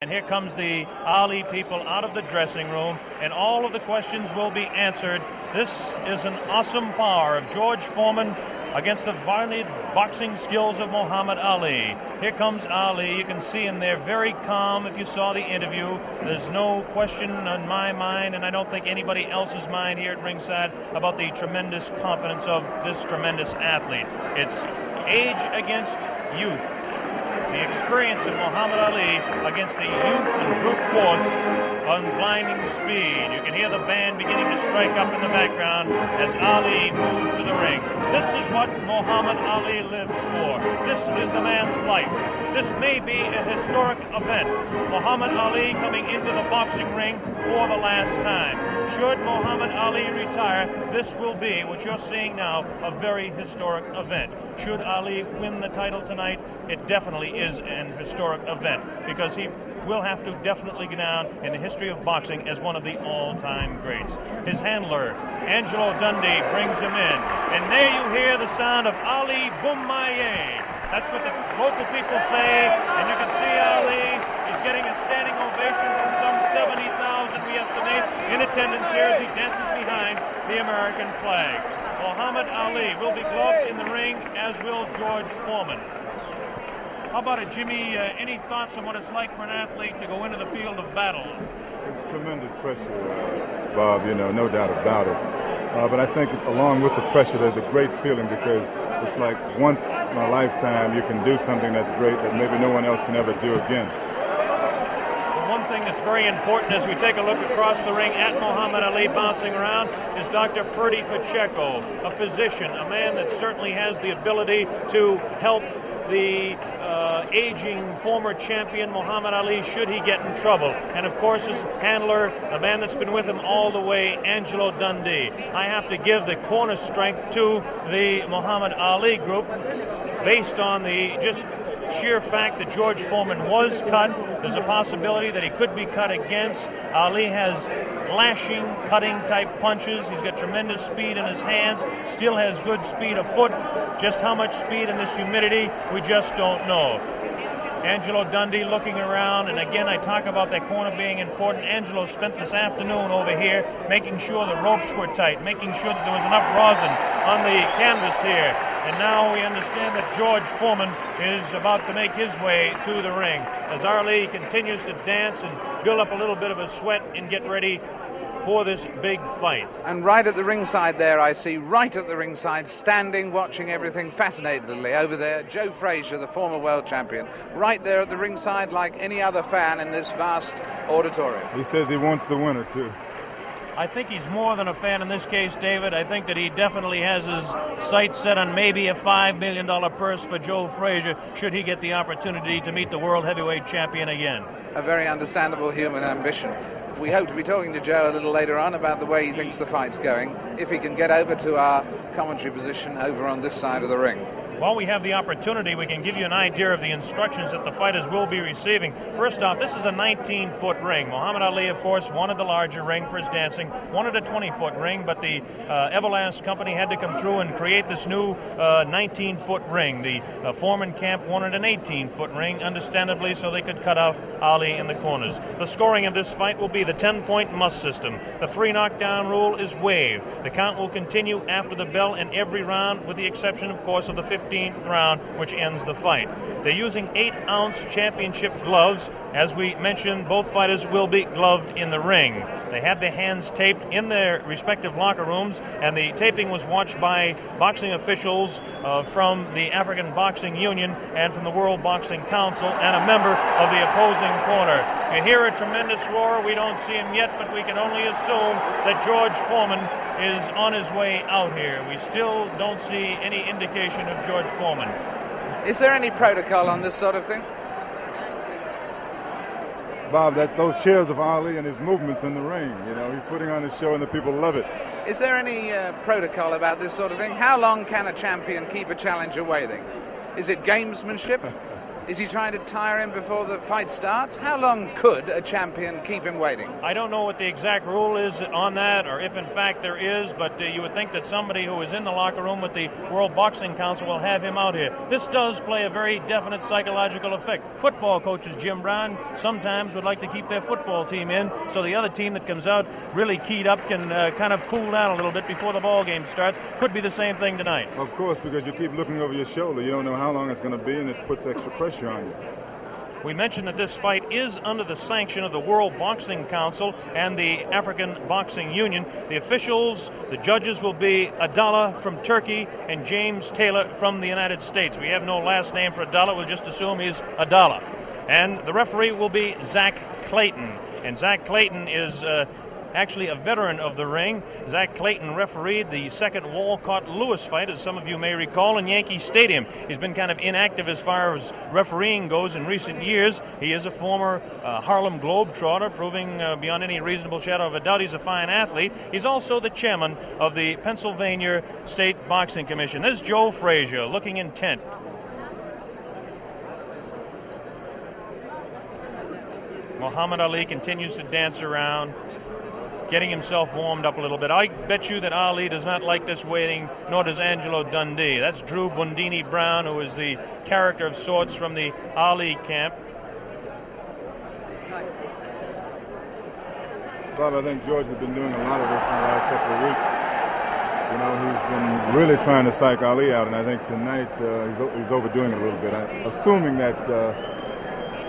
And here comes the Ali people out of the dressing room, and all of the questions will be answered. This is an awesome power of George Foreman against the varied boxing skills of Muhammad Ali. Here comes Ali. You can see him there very calm if you saw the interview. There's no question on my mind, and I don't think anybody else's mind here at ringside, about the tremendous confidence of this tremendous athlete. It's age against youth. The experience of Muhammad Ali against the youth and brute force on blinding speed. You can hear the band beginning to strike up in the background as Ali moves to the ring. This is what Muhammad Ali lives for. This is the man's life. This may be a historic event. Muhammad Ali coming into the boxing ring for the last time. Should Muhammad Ali retire, this will be, what you're seeing now, a very historic event. Should Ali win the title tonight, it definitely is an historic event, because he will have to definitely go down in the history of boxing as one of the all-time greats. His handler, Angelo Dundee, brings him in. And there you hear the sound of Ali Boumaier. That's what the local people say, and you can see Ali is getting a standing ovation from some 70,000, we estimate, in attendance here as he dances behind the American flag. Muhammad Ali will be gloved in the ring, as will George Foreman. How about it, Jimmy? Any thoughts on what it's like for an athlete to go into the field of battle? It's tremendous pressure, Bob, no doubt about it. But I think along with the pressure, there's a great feeling, because it's like once in a lifetime you can do something that's great that maybe no one else can ever do again. One thing that's very important as we take a look across the ring at Muhammad Ali bouncing around is Dr. Ferdy Pacheco, a physician, a man that certainly has the ability to help the aging former champion Muhammad Ali should he get in trouble. And of course his handler, a man that's been with him all the way, Angelo Dundee. I have to give the corner strength to the Muhammad Ali group based on the just sheer fact that George Foreman was cut. There's a possibility that he could be cut against. Ali has lashing, cutting type punches. He's got tremendous speed in his hands, still has good speed afoot. Just how much speed in this humidity, we just don't know. Angelo Dundee looking around, and again I talk about that corner being important. Angelo spent this afternoon over here making sure the ropes were tight, making sure that there was enough rosin on the canvas here. And now we understand that George Foreman is about to make his way to the ring as Ali continues to dance and build up a little bit of a sweat and get ready for this big fight. And right at the ringside there, I see right at the ringside, standing, watching everything fascinatedly over there, Joe Frazier, the former world champion, right there at the ringside like any other fan in this vast auditorium. He says he wants the winner, too. I think he's more than a fan in this case, David. I think that he definitely has his sights set on maybe a $5 million purse for Joe Frazier should he get the opportunity to meet the world heavyweight champion again. A very understandable human ambition. We hope to be talking to Joe a little later on about the way he thinks the fight's going, if he can get over to our commentary position over on this side of the ring. While we have the opportunity, we can give you an idea of the instructions that the fighters will be receiving. First off, this is a 19-foot ring. Muhammad Ali, of course, wanted the larger ring for his dancing, wanted a 20-foot ring, but the Everlast company had to come through and create this new 19-foot ring. The Foreman camp wanted an 18-foot ring, understandably, so they could cut off Ali in the corners. The scoring of this fight will be the 10-point must system. The 3 knockdown rule is waived. The count will continue after the bell in every round, with the exception, of course, of the 15th round, which ends the fight. They're using 8-ounce championship gloves. As we mentioned, both fighters will be gloved in the ring. They had their hands taped in their respective locker rooms, and the taping was watched by boxing officials from the African Boxing Union and from the World Boxing Council, and a member of the opposing corner. You hear a tremendous roar. We don't see him yet, but we can only assume that George Foreman is on his way out here. We still don't see any indication of George Foreman. Is there any protocol on this sort of thing? Bob, those cheers of Ali and his movements in the ring, he's putting on a show and the people love it. Is there any protocol about this sort of thing? How long can a champion keep a challenger waiting? Is it gamesmanship? Is he trying to tire him before the fight starts? How long could a champion keep him waiting? I don't know what the exact rule is on that, or if in fact there is, but you would think that somebody who is in the locker room with the World Boxing Council will have him out here. This does play a very definite psychological effect. Football coaches, Jim Brown, sometimes would like to keep their football team in, so the other team that comes out really keyed up can kind of cool down a little bit before the ball game starts. Could be the same thing tonight. Of course, because you keep looking over your shoulder. You don't know how long it's going to be, and it puts extra pressure on you. We mentioned that this fight is under the sanction of the World Boxing Council and the African Boxing Union. The officials, the judges will be Adala from Turkey and James Taylor from the United States. We have no last name for Adala. We'll just assume he's Adala. And the referee will be Zach Clayton. And Zach Clayton is actually a veteran of the ring. Zach Clayton refereed the second Walcott-Lewis fight, as some of you may recall, in Yankee Stadium. He's been kind of inactive as far as refereeing goes in recent years. He is a former Harlem Globetrotter, proving beyond any reasonable shadow of a doubt he's a fine athlete. He's also the chairman of the Pennsylvania State Boxing Commission. There's Joe Frazier, looking intent. Muhammad Ali continues to dance around, getting himself warmed up a little bit. I bet you that Ali does not like this waiting, nor does Angelo Dundee. That's Drew Bundini Brown, who is the character of sorts from the Ali camp. Bob, I think George has been doing a lot of this in the last couple of weeks. You know, he's been really trying to psych Ali out, and I think tonight he's overdoing it a little bit. Assuming that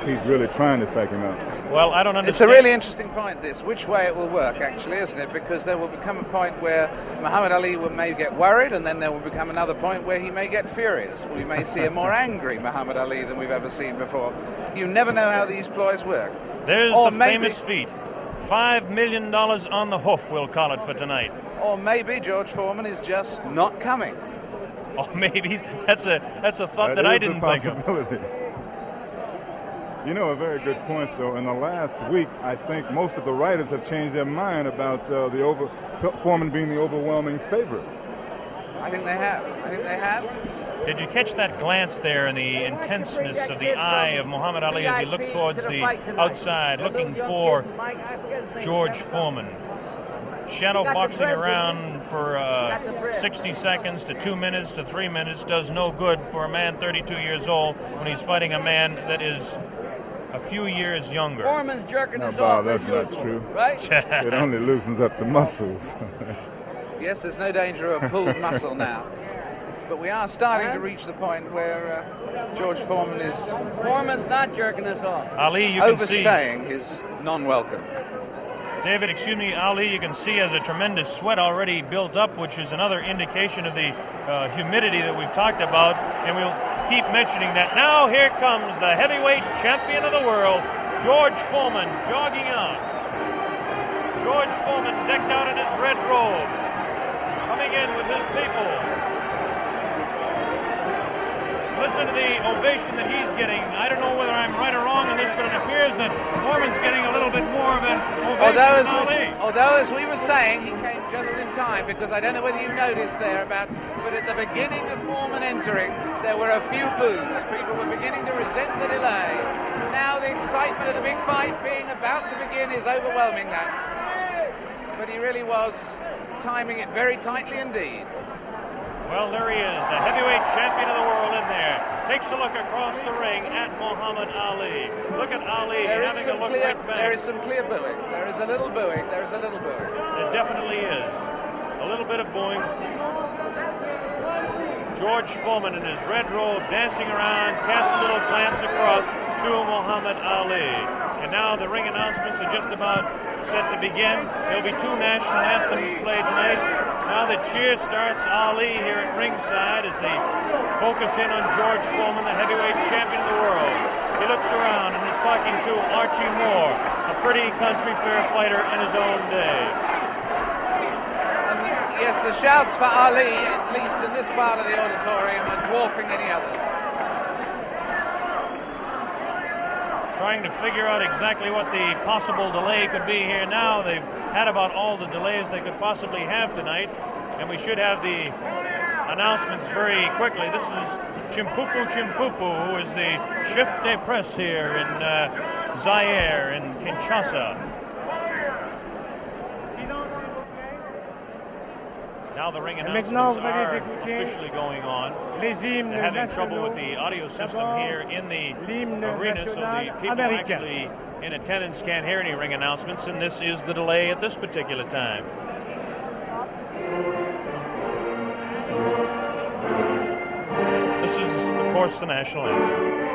he's really trying to psych him out. Well, I don't understand. It's a really interesting point, this, which way it will work, actually, isn't it? Because there will become a point where Muhammad Ali may get worried, and then there will become another point where he may get furious. We may see a more angry Muhammad Ali than we've ever seen before. You never know how these ploys work. There's the famous feat. $5 million on the hoof, we'll call it, for tonight. Or maybe George Foreman is just not coming. Or maybe that's a thought that I didn't think of. You know, a very good point, though. In the last week, I think most of the writers have changed their mind about Foreman being the overwhelming favorite. I think they have. Did you catch that glance there and the intenseness of the eye of Muhammad Ali as he looked towards the outside, looking for George Foreman? Shadow boxing around for 60 seconds to 2 minutes to 3 minutes does no good for a man 32 years old when he's fighting a man that is a few years younger. Foreman's jerking no, us Bob, off. that's not true. Right? It only loosens up the muscles. Yes, there's no danger of pulled muscle now. But we are starting to reach the point where George Foreman is... Foreman's not jerking us off. Ali, you can overstaying his non-welcome. David, excuse me, Ali, you can see has a tremendous sweat already built up, which is another indication of the humidity that we've talked about, and we'll keep mentioning that. Now here comes the heavyweight champion of the world, George Foreman, jogging out. George Foreman decked out in his red robe, coming in with his people. Listen to the ovation that he's getting. I don't know whether I'm right or wrong on this, but it appears that Foreman's getting a little bit more of an ovation than Ali. Although, as we were saying, he came just in time, because I don't know whether you noticed there but at the beginning of Foreman entering, there were a few boos. People were beginning to resent the delay. Now the excitement of the big fight being about to begin is overwhelming that. But he really was timing it very tightly indeed. Well, there he is, the heavyweight champion of the world in there. Takes a look across the ring at Muhammad Ali. Look at Ali having a look right back. There is some clear booing. There is a little booing. There is a little booing. It definitely is. A little bit of booing. George Foreman in his red robe dancing around, casts a little glance across to Muhammad Ali. And now the ring announcements are just about set to begin. There'll be two national anthems played tonight. Now the cheer starts. Ali here at ringside as they focus in on George Foreman, the heavyweight champion of the world. He looks around and is talking to Archie Moore, a pretty country fair fighter in his own day. Yes, the shouts for Ali, at least in this part of the auditorium, are dwarfing any others. Trying to figure out exactly what the possible delay could be here now. They've had about all the delays they could possibly have tonight, and we should have the announcements very quickly. This is Chimpupu Chimpupu, who is the chef de presse here in Zaire, in Kinshasa. Now the ring announcements are officially going on. They're having trouble with the audio system here in the arena, so the people actually in attendance can't hear any ring announcements, and this is the delay at this particular time. This is, of course, the national anthem.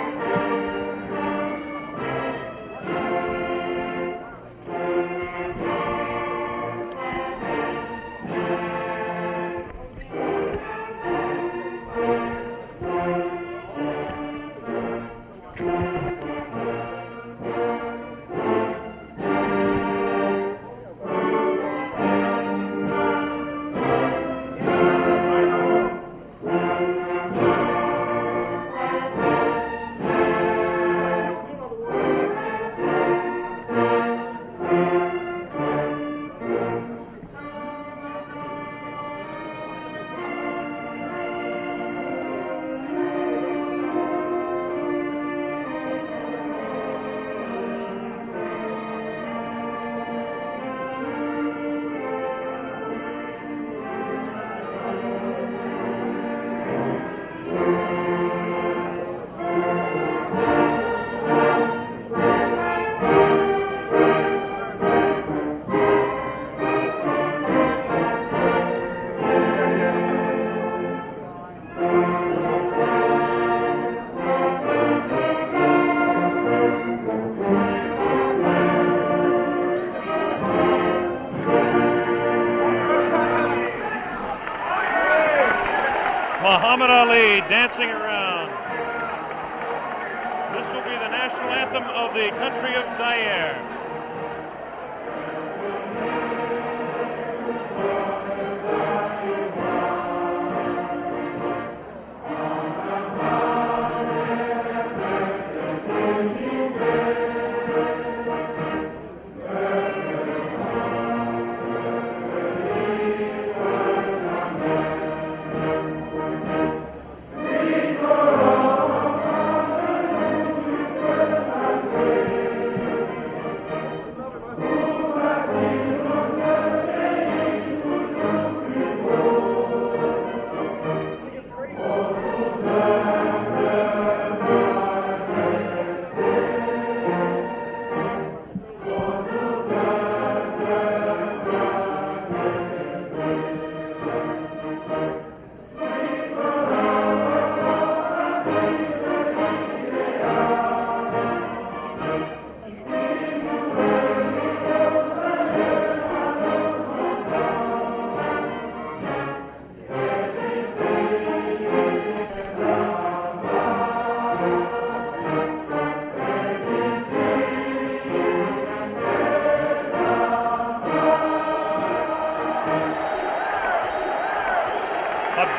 Muhammad Ali dancing around. This will be the national anthem of the country of Zaire.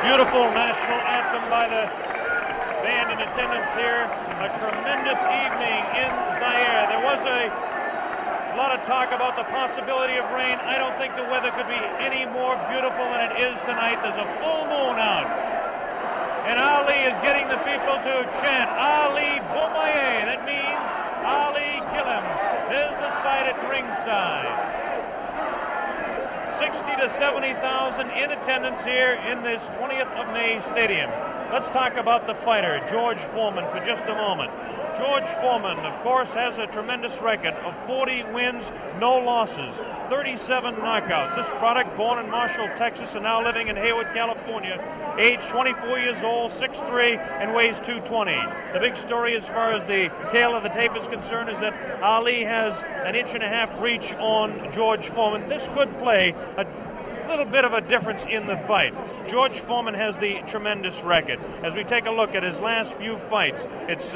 Beautiful national anthem by the band in attendance here. A tremendous evening in Zaire. There was a lot of talk about the possibility of rain. I don't think the weather could be any more beautiful than it is tonight. There's a full moon out. And Ali is getting the people to chant, Ali Bomaye. That means Ali kill him. There's the sight at ringside. 60 to 70,000 in attendance here in this 20th of May stadium. Let's talk about the fighter, George Foreman, for just a moment. George Foreman, of course, has a tremendous record of 40 wins, no losses, 37 knockouts. This product, born in Marshall, Texas, and now living in Hayward, California, age 24 years old, 6'3", and weighs 220. The big story as far as the tail of the tape is concerned is that Ali has an 1.5 inch reach on George Foreman. This could play a little bit of a difference in the fight. George Foreman has the tremendous record. As we take a look at his last few fights, it's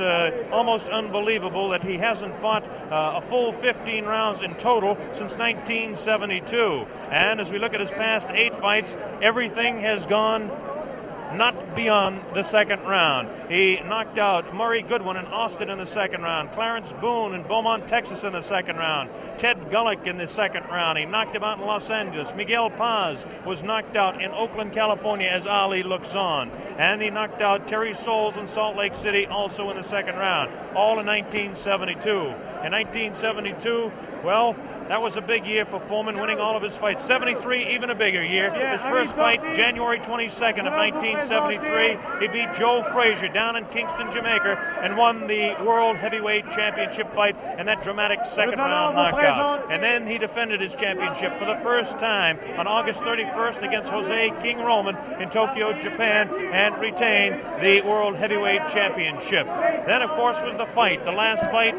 almost unbelievable that he hasn't fought a full 15 rounds in total since 1972. And as we look at his past 8 fights, everything has gone not beyond the second round. He knocked out Murray Goodwin in Austin in the second round, Clarence Boone in Beaumont, Texas in the second round, Ted Gullick in the second round. He knocked him out in Los Angeles. Miguel Paz was knocked out in Oakland, California as Ali looks on. And he knocked out Terry Souls in Salt Lake City also in the second round, all in 1972. In 1972, well, that was a big year for Foreman, winning all of his fights. 73, even a bigger year. His first fight, January 22nd of 1973, he beat Joe Frazier down in Kingston, Jamaica, and won the World Heavyweight Championship fight in that dramatic second-round knockout. And then he defended his championship for the first time on August 31st against Jose King Roman in Tokyo, Japan, and retained the World Heavyweight Championship. Then, of course, was the fight, the last fight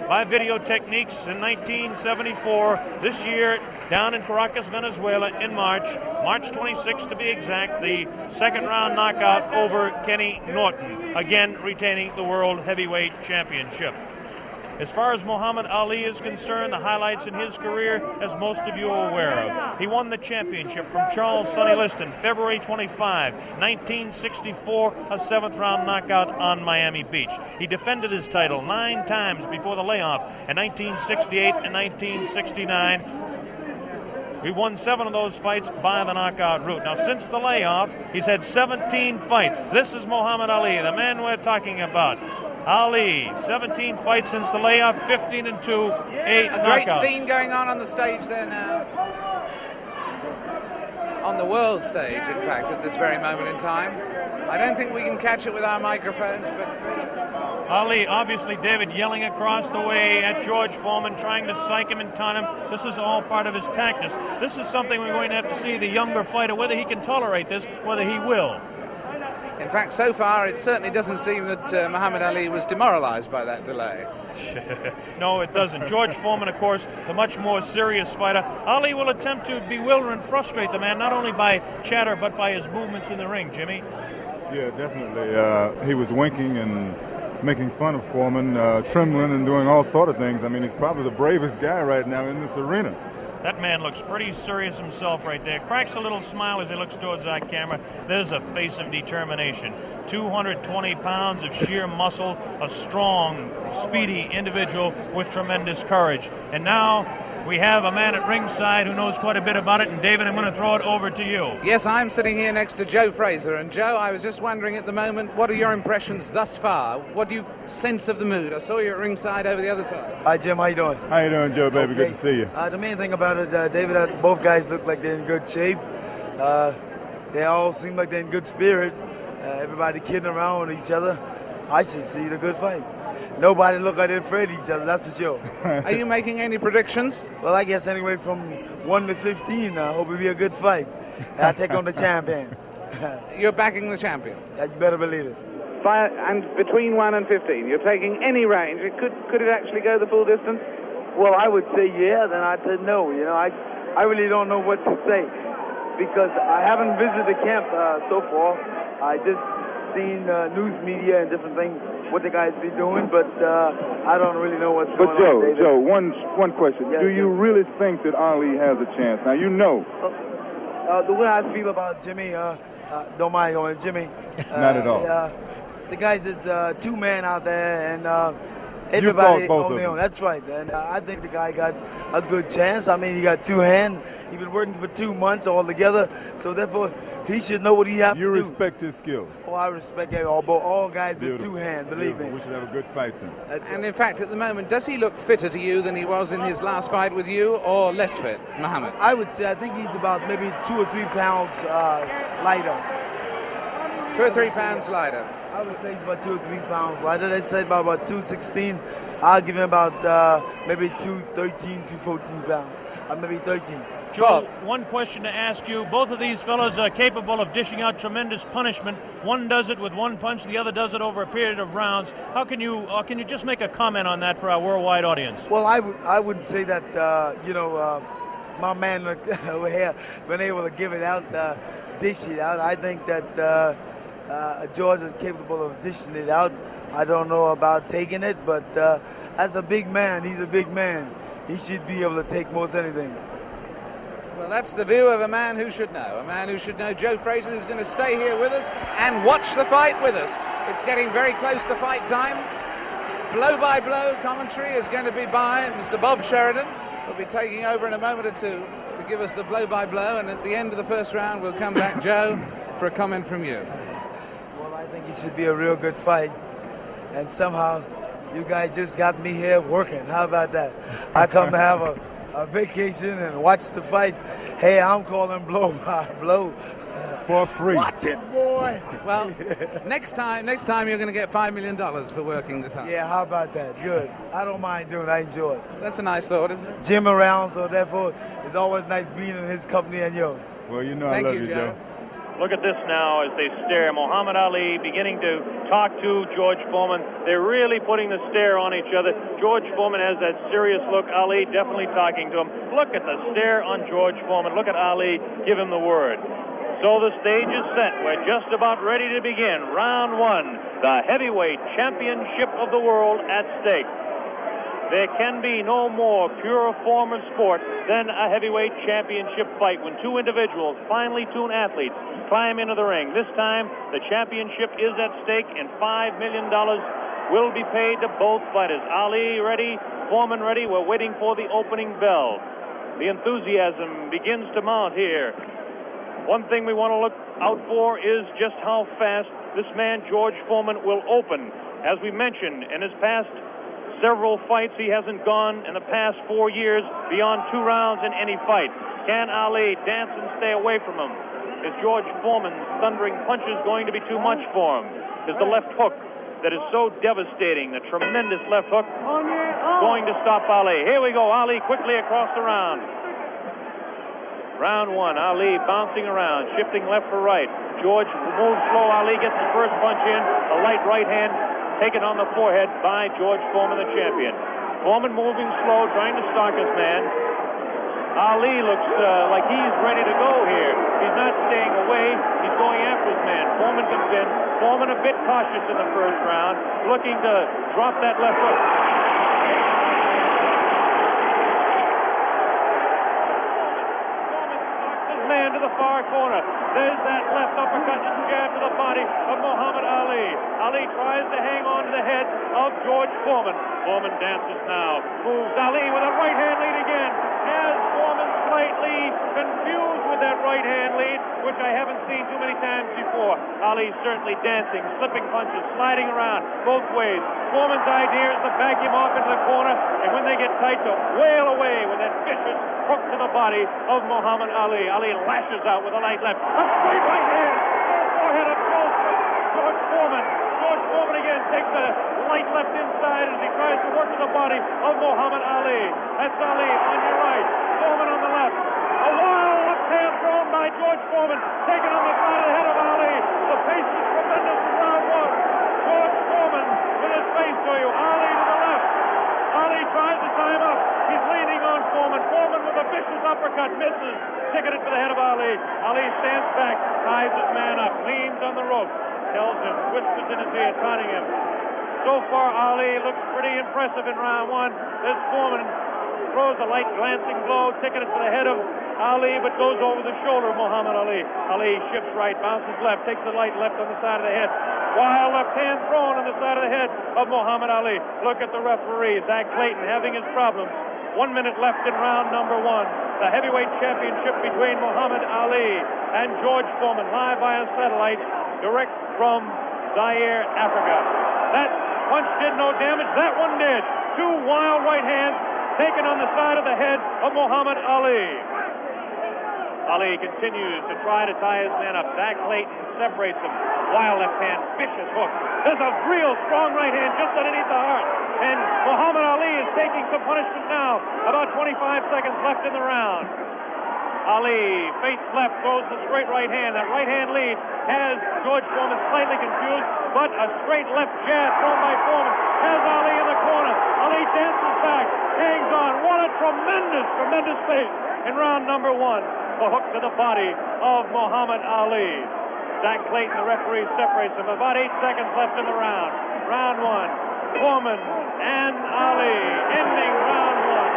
by video techniques in 1974. This year, down in Caracas, Venezuela, in March 26th to be exact, the second-round knockout over Kenny Norton, again retaining the World Heavyweight Championship. As far as Muhammad Ali is concerned, the highlights in his career, as most of you are aware of. He won the championship from Charles Sonny Liston, February 25, 1964, a seventh-round knockout on Miami Beach. He defended his title 9 times before the layoff in 1968 and 1969. We won 7 of those fights by the knockout route. Now, since the layoff, he's had 17 fights. This is Muhammad Ali, the man we're talking about. Ali, 17 fights since the layoff, 15-2, 8 knockouts. A great scene going on the stage there now. On the world stage, in fact, at this very moment in time. I don't think we can catch it with our microphones, but... Ali, obviously, David, yelling across the way at George Foreman, trying to psych him and taunt him. This is all part of his tactics. This is something we're going to have to see the younger fighter, whether he can tolerate this, whether he will. In fact, so far, it certainly doesn't seem that Muhammad Ali was demoralized by that delay. No, it doesn't. George Foreman, of course, the much more serious fighter. Ali will attempt to bewilder and frustrate the man, not only by chatter, but by his movements in the ring, Jimmy. Yeah, definitely. He was winking and making fun of Foreman, trembling and doing all sort of things. I mean, he's probably the bravest guy right now in this arena. That man looks pretty serious himself right there. Cracks a little smile as he looks towards that camera. There's a face of determination. 220 pounds of sheer muscle, a strong, speedy individual with tremendous courage. And now we have a man at ringside who knows quite a bit about it. And David, I'm going to throw it over to you. Yes, I'm sitting here next to Joe Fraser. And Joe, I was just wondering at the moment, what are your impressions thus far? What do you sense of the mood? I saw you at ringside over the other side. Hi, Jim. How you doing? How you doing, Joe, baby? Okay. Good to see you. The main thing about it, David, both guys look like they're in good shape. They all seem like they're in good spirit. Everybody kidding around with each other. I should see the good fight. Nobody look like they're afraid of each other, that's for sure. Are you making any predictions? Well, I guess anyway from 1 to 15, I hope it'll be a good fight. I'll take on the champion. You're backing the champion? You better believe it. And between 1 and 15, you're taking any range. Could it actually go the full distance? Well, I would say yeah, then I'd say no. You know, I really don't know what to say because I haven't visited the camp so far. I just seen news media and different things, what the guys be doing, but I don't really know what's going on. But Joe, one question. Yes, do you really think that Ali has a chance? Now, you know. The way I feel about Jimmy, don't mind going, Jimmy. Not at all. The guys is 2-man out there, and everybody on their own. That's right. And I think the guy got a good chance. I mean, he got 2 hands. He's been working for 2 months altogether, so therefore he should know what he has to do. You respect his skills. Oh, I respect all guys with 2 hands, believe Beautiful. me. We should have a good fight then. And in fact, at the moment, does he look fitter to you than he was in his last fight with you, or less fit, Muhammad? I would say I think he's about maybe 2 or 3 pounds lighter. 2 or 3 pounds lighter. I would say he's about 2 or 3 pounds lighter. They said about 216. I'll give him about maybe 213, 214 pounds. Maybe 13. Joe, one question to ask you. Both of these fellows are capable of dishing out tremendous punishment. One does it with 1 punch, the other does it over a period of rounds. How can you just make a comment on that for our worldwide audience? Well, I wouldn't say that, my man over here been able to give it out, dish it out. I think that George is capable of dishing it out. I don't know about taking it, but as a big man, he's a big man. He should be able to take most anything. Well, that's the view of a man who should know. A man who should know, Joe Frazier, who's going to stay here with us and watch the fight with us. It's getting very close to fight time. Blow-by-blow commentary is going to be by Mr. Bob Sheridan. He'll be taking over in a moment or two to give us the blow-by-blow, and at the end of the first round, we'll come back, Joe, for a comment from you. Well, I think it should be a real good fight. And somehow, you guys just got me here working. How about that? I come to have a vacation and watch the fight. Hey, I'm calling blow by blow for free. Watch it, boy. Well, next time you're going to get $5 million for working this hard. Yeah, how about that? Good. I don't mind doing it. I enjoy it. That's a nice thought, isn't it? Jim around, so therefore it's always nice being in his company and yours. Well, you know I love you, Joe. Look at this now as they stare. Muhammad Ali beginning to talk to George Foreman. They're really putting the stare on each other. George Foreman has that serious look. Ali definitely talking to him. Look at the stare on George Foreman. Look at Ali give him the word. So the stage is set. We're just about ready to begin. Round one, the heavyweight championship of the world at stake. There can be no more pure form of sport than a heavyweight championship fight when two individuals, finely tuned athletes, climb into the ring. This time, the championship is at stake, and $5 million will be paid to both fighters. Ali ready, Foreman ready. We're waiting for the opening bell. The enthusiasm begins to mount here. One thing we want to look out for is just how fast this man, George Foreman, will open. As we mentioned, in his past several fights, he hasn't gone in the past 4 years beyond 2 rounds in any fight. Can Ali dance and stay away from him? Is George Foreman's thundering punches going to be too much for him? Is the left hook that is so devastating, the tremendous left hook, going to stop Ali? Here we go, Ali quickly across the round. Round one, Ali bouncing around, shifting left for right. George moves slow, Ali gets the first punch in, a light right hand taken on the forehead by George Foreman, the champion. Foreman moving slow, trying to stalk his man. Ali looks like he's ready to go here. He's not staying away. He's going after his man. Foreman comes in. Foreman a bit cautious in the first round, looking to drop that left hook. Foreman stalks his man to the far corner. There's that left uppercut and jab to the body of Muhammad Ali. Ali tries to hang on to the head of George Foreman. Foreman dances now. Moves Ali with a right hand lead again. Has Foreman slightly confused with that right hand lead, which I haven't seen too many times before. Ali certainly dancing, slipping punches, sliding around both ways. Foreman's idea is to back him off into the corner, and when they get tight, to wail away with that vicious hook to the body of Muhammad Ali. Ali lashes out with a light left. A straight right hand. Forehead of George Foreman. George Foreman again takes a light left inside as he tries to work to the body of Muhammad Ali. That's Ali on your right. Foreman on the left. A wild left hand thrown by George Foreman, taken on the side of the head of Ali. The pace is tremendous in round one. George Foreman with his face to you. Ali to the left. Ali tries to tie him up. He's leaning on Foreman. Foreman with a vicious uppercut misses. Ticketed for the head of Ali. Ali stands back, ties his man up, leans on the rope, tells him, whispers in his ear, taunting him. So far, Ali looks pretty impressive in round one. This Foreman throws a light glancing blow, ticketed for the head of Ali, but goes over the shoulder of Muhammad Ali. Ali shifts right, bounces left, takes the light left on the side of the head. Wild left hand thrown on the side of the head of Muhammad Ali. Look at the referee, Zach Clayton, having his problems. 1 minute left in round number one. The heavyweight championship between Muhammad Ali and George Foreman, live via satellite, direct from Zaire, Africa. That punch did no damage. That one did. 2 wild right hands taken on the side of the head of Muhammad Ali. Ali continues to try to tie his man up. Zach Clayton separates him. Wild left hand, vicious hook. There's a real strong right hand just underneath the heart. And Muhammad Ali is taking some punishment now. About 25 seconds left in the round. Ali, face left, throws the straight right hand. That right hand lead has George Foreman slightly confused, but a straight left jab thrown by Foreman has Ali in the corner. Ali dances back, hangs on. What a tremendous, tremendous pace in round number one. The hook to the body of Muhammad Ali. Zach Clayton, the referee, separates them. About 8 seconds left in the round. Round one, Foreman and Ali, ending round one.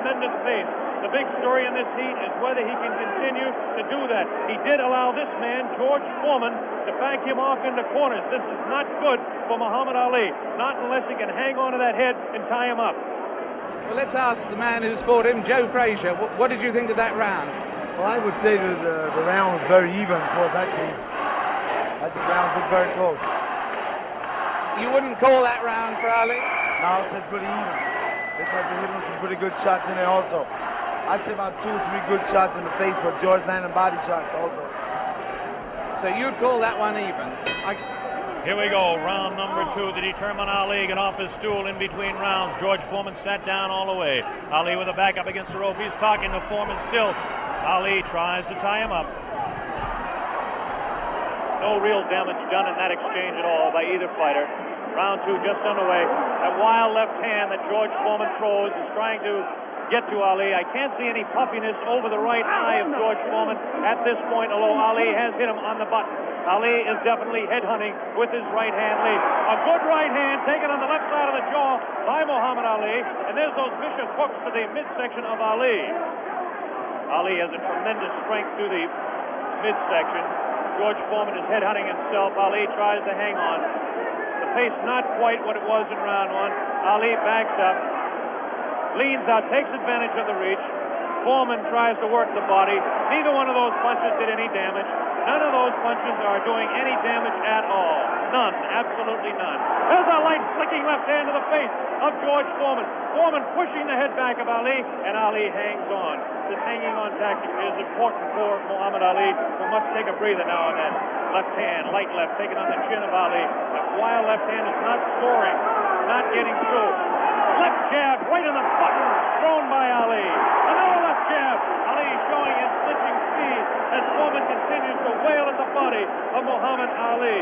tremendous pace. The big story in this heat is whether he can continue to do that. He did allow this man, George Foreman, to back him off into corners. This is not good for Muhammad Ali, not unless he can hang on to that head and tie him up. Well, let's ask the man who's fought him, Joe Frazier. What did you think of that round? Well, I would say that the round was very even. Of course, I see the rounds look very close. You wouldn't call that round for Ali? No, I said pretty even because they hit him some pretty good shots in there also. I'd say about 2 or 3 good shots in the face, but George landed body shots also. So you'd call that one even? Here we go, round number 2 to determine Ali. Get off his stool in between rounds. George Foreman sat down all the way. Ali with a back up against the rope. He's talking to Foreman still. Ali tries to tie him up. No real damage done in that exchange at all by either fighter. Round 2 just underway. That wild left hand that George Foreman throws is trying to get to Ali. I can't see any puffiness over the right eye of George Foreman at this point, although Ali has hit him on the button. Ali is definitely headhunting with his right hand lead. A good right hand taken on the left side of the jaw by Muhammad Ali, and there's those vicious hooks to the midsection of Ali. Ali has a tremendous strength through the midsection. George Foreman is headhunting himself. Ali tries to hang on. The pace not quite what it was in round 1. Ali backs up, leans out, takes advantage of the reach. Foreman tries to work the body. Neither one of those punches did any damage. None of those punches are doing any damage at all. None, absolutely none. There's a light flicking left hand to the face of George Foreman. Foreman pushing the head back of Ali, and Ali hangs on. This hanging on tactic is important for Muhammad Ali, who must take a breather now and then. Left hand, light left, taken on the chin of Ali. That wild left hand is not soaring, not getting through. Left jab right in the button, thrown by Ali. Another left jab. Ali showing his flinching speed as Foreman continues to wail at the body of Muhammad Ali.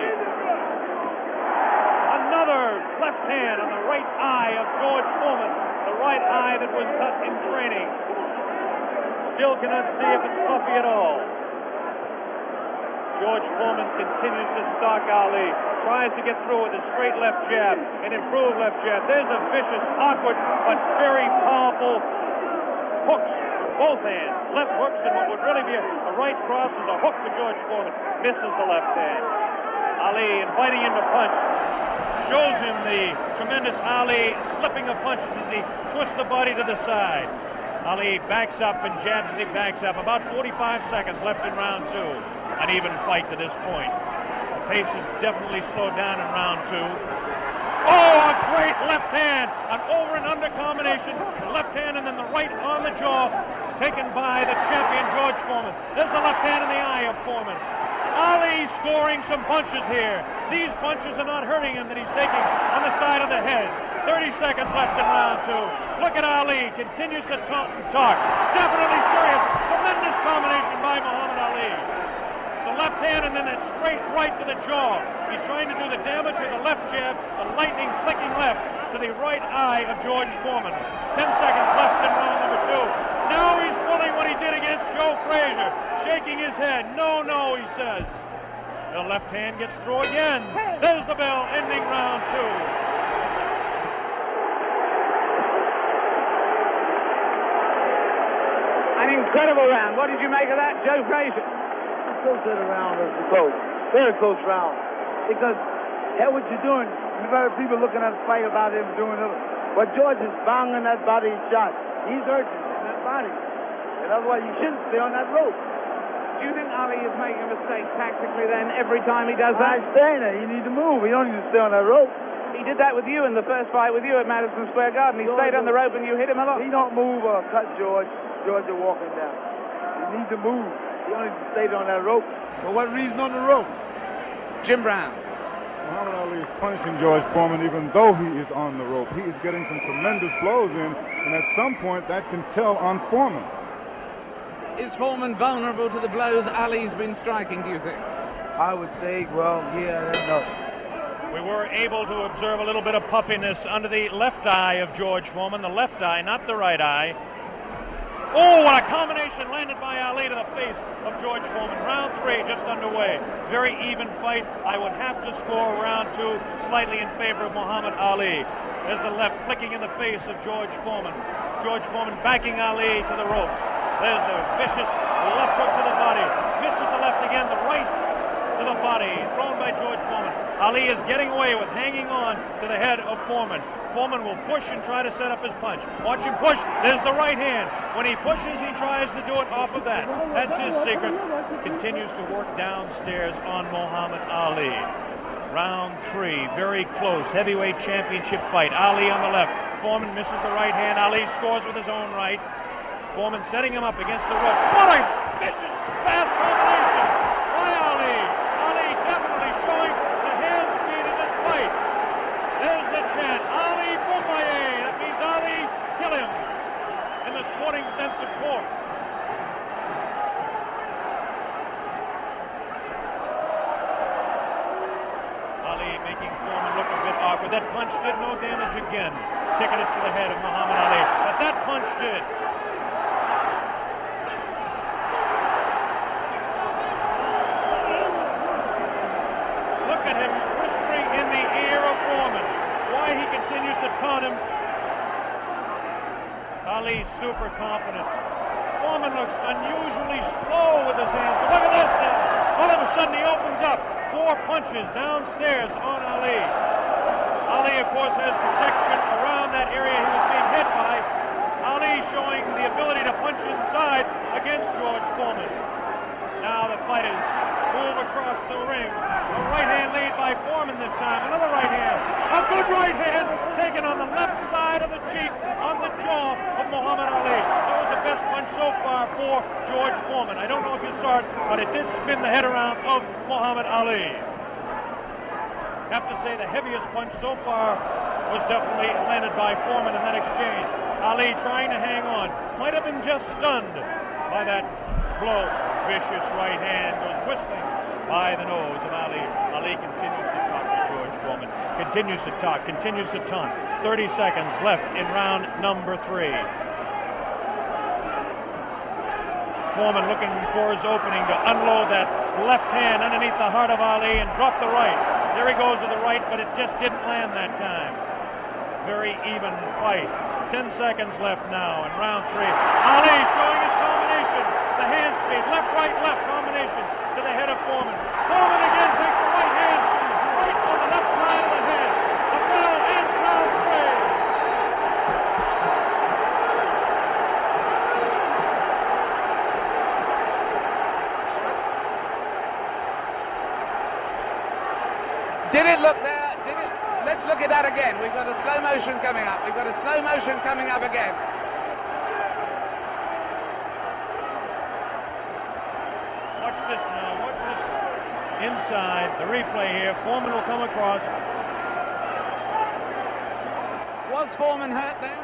Another left hand on the right eye of George Foreman, the right eye that was cut in training. Still cannot see if it's puffy at all. George Foreman continues to stalk Ali, tries to get through with a straight left jab, an improved left jab. There's a vicious, awkward, but very powerful hooks with both hands. Left hooks, and what would really be a right cross is a hook for George Foreman. Misses the left hand. Ali inviting him to punch. Shows him the tremendous Ali slipping of punches as he twists the body to the side. Ali backs up and jabs as he backs up. About 45 seconds left in round 2. An even fight to this point. The pace is definitely slowed down in round 2. Oh, a great left hand. An over and under combination. Left hand and then the right on the jaw. Taken by the champion George Foreman. There's the left hand in the eye of Foreman. Ali scoring some punches here. These punches are not hurting him that he's taking on the side of the head. 30 seconds left in round 2. Look at Ali. Continues to talk and talk. Definitely serious. Tremendous combination by Muhammad Ali. It's a left hand and then a straight right to the jaw. He's trying to do the damage with the left jab, the lightning flicking left to the right eye of George Foreman. 10 seconds left in round number 2. Now he's pulling what he did against Joe Frazier, shaking his head. No, no, he says. The left hand gets through again. There's the bell, ending round 2. An incredible round. What did you make of that, Joe Frazier? I still said the round was close. Very close round. Because, hell, what you're doing, you've got people looking at the fight about him doing it. But George is banging that body shot. He's hurting in that body. And otherwise, you shouldn't stay on that rope. Do you think Ali is making a mistake tactically then every time he does that? I'm saying that. You need to move. You don't need to stay on that rope. He did that with you in the first fight with you at Madison Square Garden. He stayed on the rope and you hit him a lot. He don't move or cut George. George is walking down. You need to move. You don't need to stay on that rope. For what reason on the rope? Jim Brown. Muhammad Ali is punishing George Foreman even though he is on the rope. He is getting some tremendous blows in, and at some point that can tell on Foreman. Is Foreman vulnerable to the blows Ali's been striking, do you think? I would say, well, yeah, I don't know. We were able to observe a little bit of puffiness under the left eye of George Foreman. The left eye, not the right eye. Oh, what a combination landed by Ali to the face of George Foreman. Round 3 just underway. Very even fight. I would have to score round 2 slightly in favor of Muhammad Ali. There's the left flicking in the face of George Foreman. George Foreman backing Ali to the ropes. There's the vicious left hook to the body. Misses the left again, the right to the body, thrown by George Foreman. Ali is getting away with hanging on to the head of Foreman. Foreman will push and try to set up his punch. Watch him push. There's the right hand. When he pushes, he tries to do it off of that. That's his secret. Continues to work downstairs on Muhammad Ali. Round 3, very close, heavyweight championship fight. Ali on the left. Foreman misses the right hand. Ali scores with his own right. Foreman setting him up against the rope. What a vicious, fast combination by Ali. Ali definitely showing the hand speed in this fight. There's the chant. Ali Boombaye. That means Ali, kill him. In the sporting sense, of course. Ali making Foreman look a bit awkward. That punch did no damage again. Ticketed to the head of Muhammad Ali. But that punch did. Look at him whispering in the ear of Foreman. Why he continues to taunt him. Ali super confident. Foreman looks unusually slow with his hands. But look at this now. All of a sudden he opens up. 4 punches downstairs on Ali. Ali, of course, has protection around that area he was being hit by. Ali showing the ability to punch inside against George Foreman. Now the fighters move across the ring. A right hand lead by Foreman this time. Another right hand. A good right hand taken on the left side of the cheek, on the jaw of Muhammad Ali. That was the best punch so far for George Foreman. I don't know if you saw it, but it did spin the head around of Muhammad Ali. Have to say the heaviest punch so far was definitely landed by Foreman in that exchange. Ali trying to hang on. Might have been just stunned by that blow. Vicious right hand goes whistling by the nose of Ali. Ali continues to talk to George Foreman. Continues to talk, continues to taunt. 30 seconds left in round number 3. Foreman looking for his opening to unload that left hand underneath the heart of Ali and drop the right. There he goes with the right, but it just didn't land that time. Very even fight. 10 seconds left now in round 3. Ali showing his combination. The hand speed, left combination to the head of Foreman. Foreman again takes the right hand, right on the left side of the head. A bell and round 3. Did it look there? Did it? Let's look at that again. We've got a slow motion coming up. We've got a slow motion coming up again. Watch this now. Watch this inside. The replay here. Foreman will come across. Was Foreman hurt there?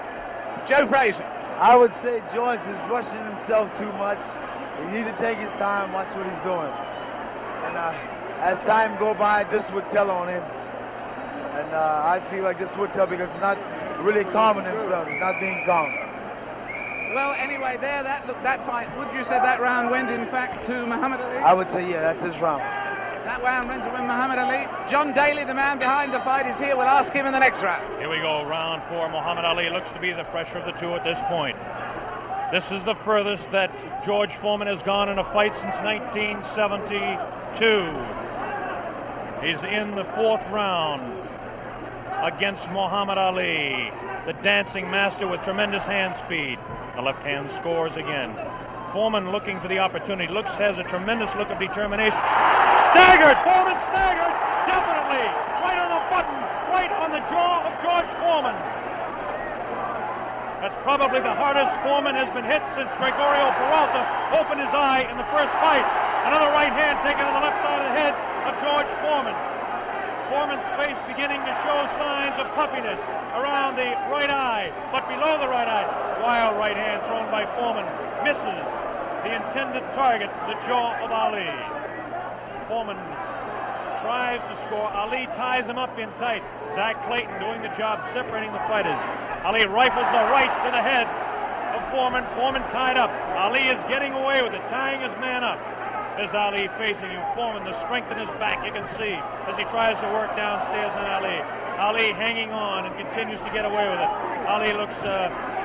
Joe Frazier. I would say George is rushing himself too much. He needs to take his time, watch what he's doing. And as time go by, this would tell on him. And I feel like this would tell because he's not really calming himself. He's not being calm. Well, anyway, there, that fight, would you say that round went, in fact, to Muhammad Ali? I would say, yeah, that's his round. That round went to Muhammad Ali. John Daly, the man behind the fight, is here. We'll ask him in the next round. Here we go, round 4. Muhammad Ali looks to be the fresher of the two at this point. This is the furthest that George Foreman has gone in a fight since 1972. He's in the 4th round against Muhammad Ali, the dancing master with tremendous hand speed. The left hand scores again. Foreman looking for the opportunity. Has a tremendous look of determination. Staggered! Foreman staggered! Definitely! Right on the button! Right on the jaw of George Foreman. That's probably the hardest Foreman has been hit since Gregorio Peralta opened his eye in the first fight. Another right hand taken on the left side of the head of George Foreman. Foreman's face beginning to show signs of puffiness around the right eye, but below the right eye. Wild right hand thrown by Foreman. Misses the intended target, the jaw of Ali. Foreman tries to score. Ali ties him up in tight. Zach Clayton doing the job separating the fighters. Ali rifles a right to the head of Foreman. Foreman tied up. Ali is getting away with it, tying his man up. There's Ali facing him. Foreman, the strength in his back, you can see as he tries to work downstairs on Ali. Ali hanging on and continues to get away with it. Ali looks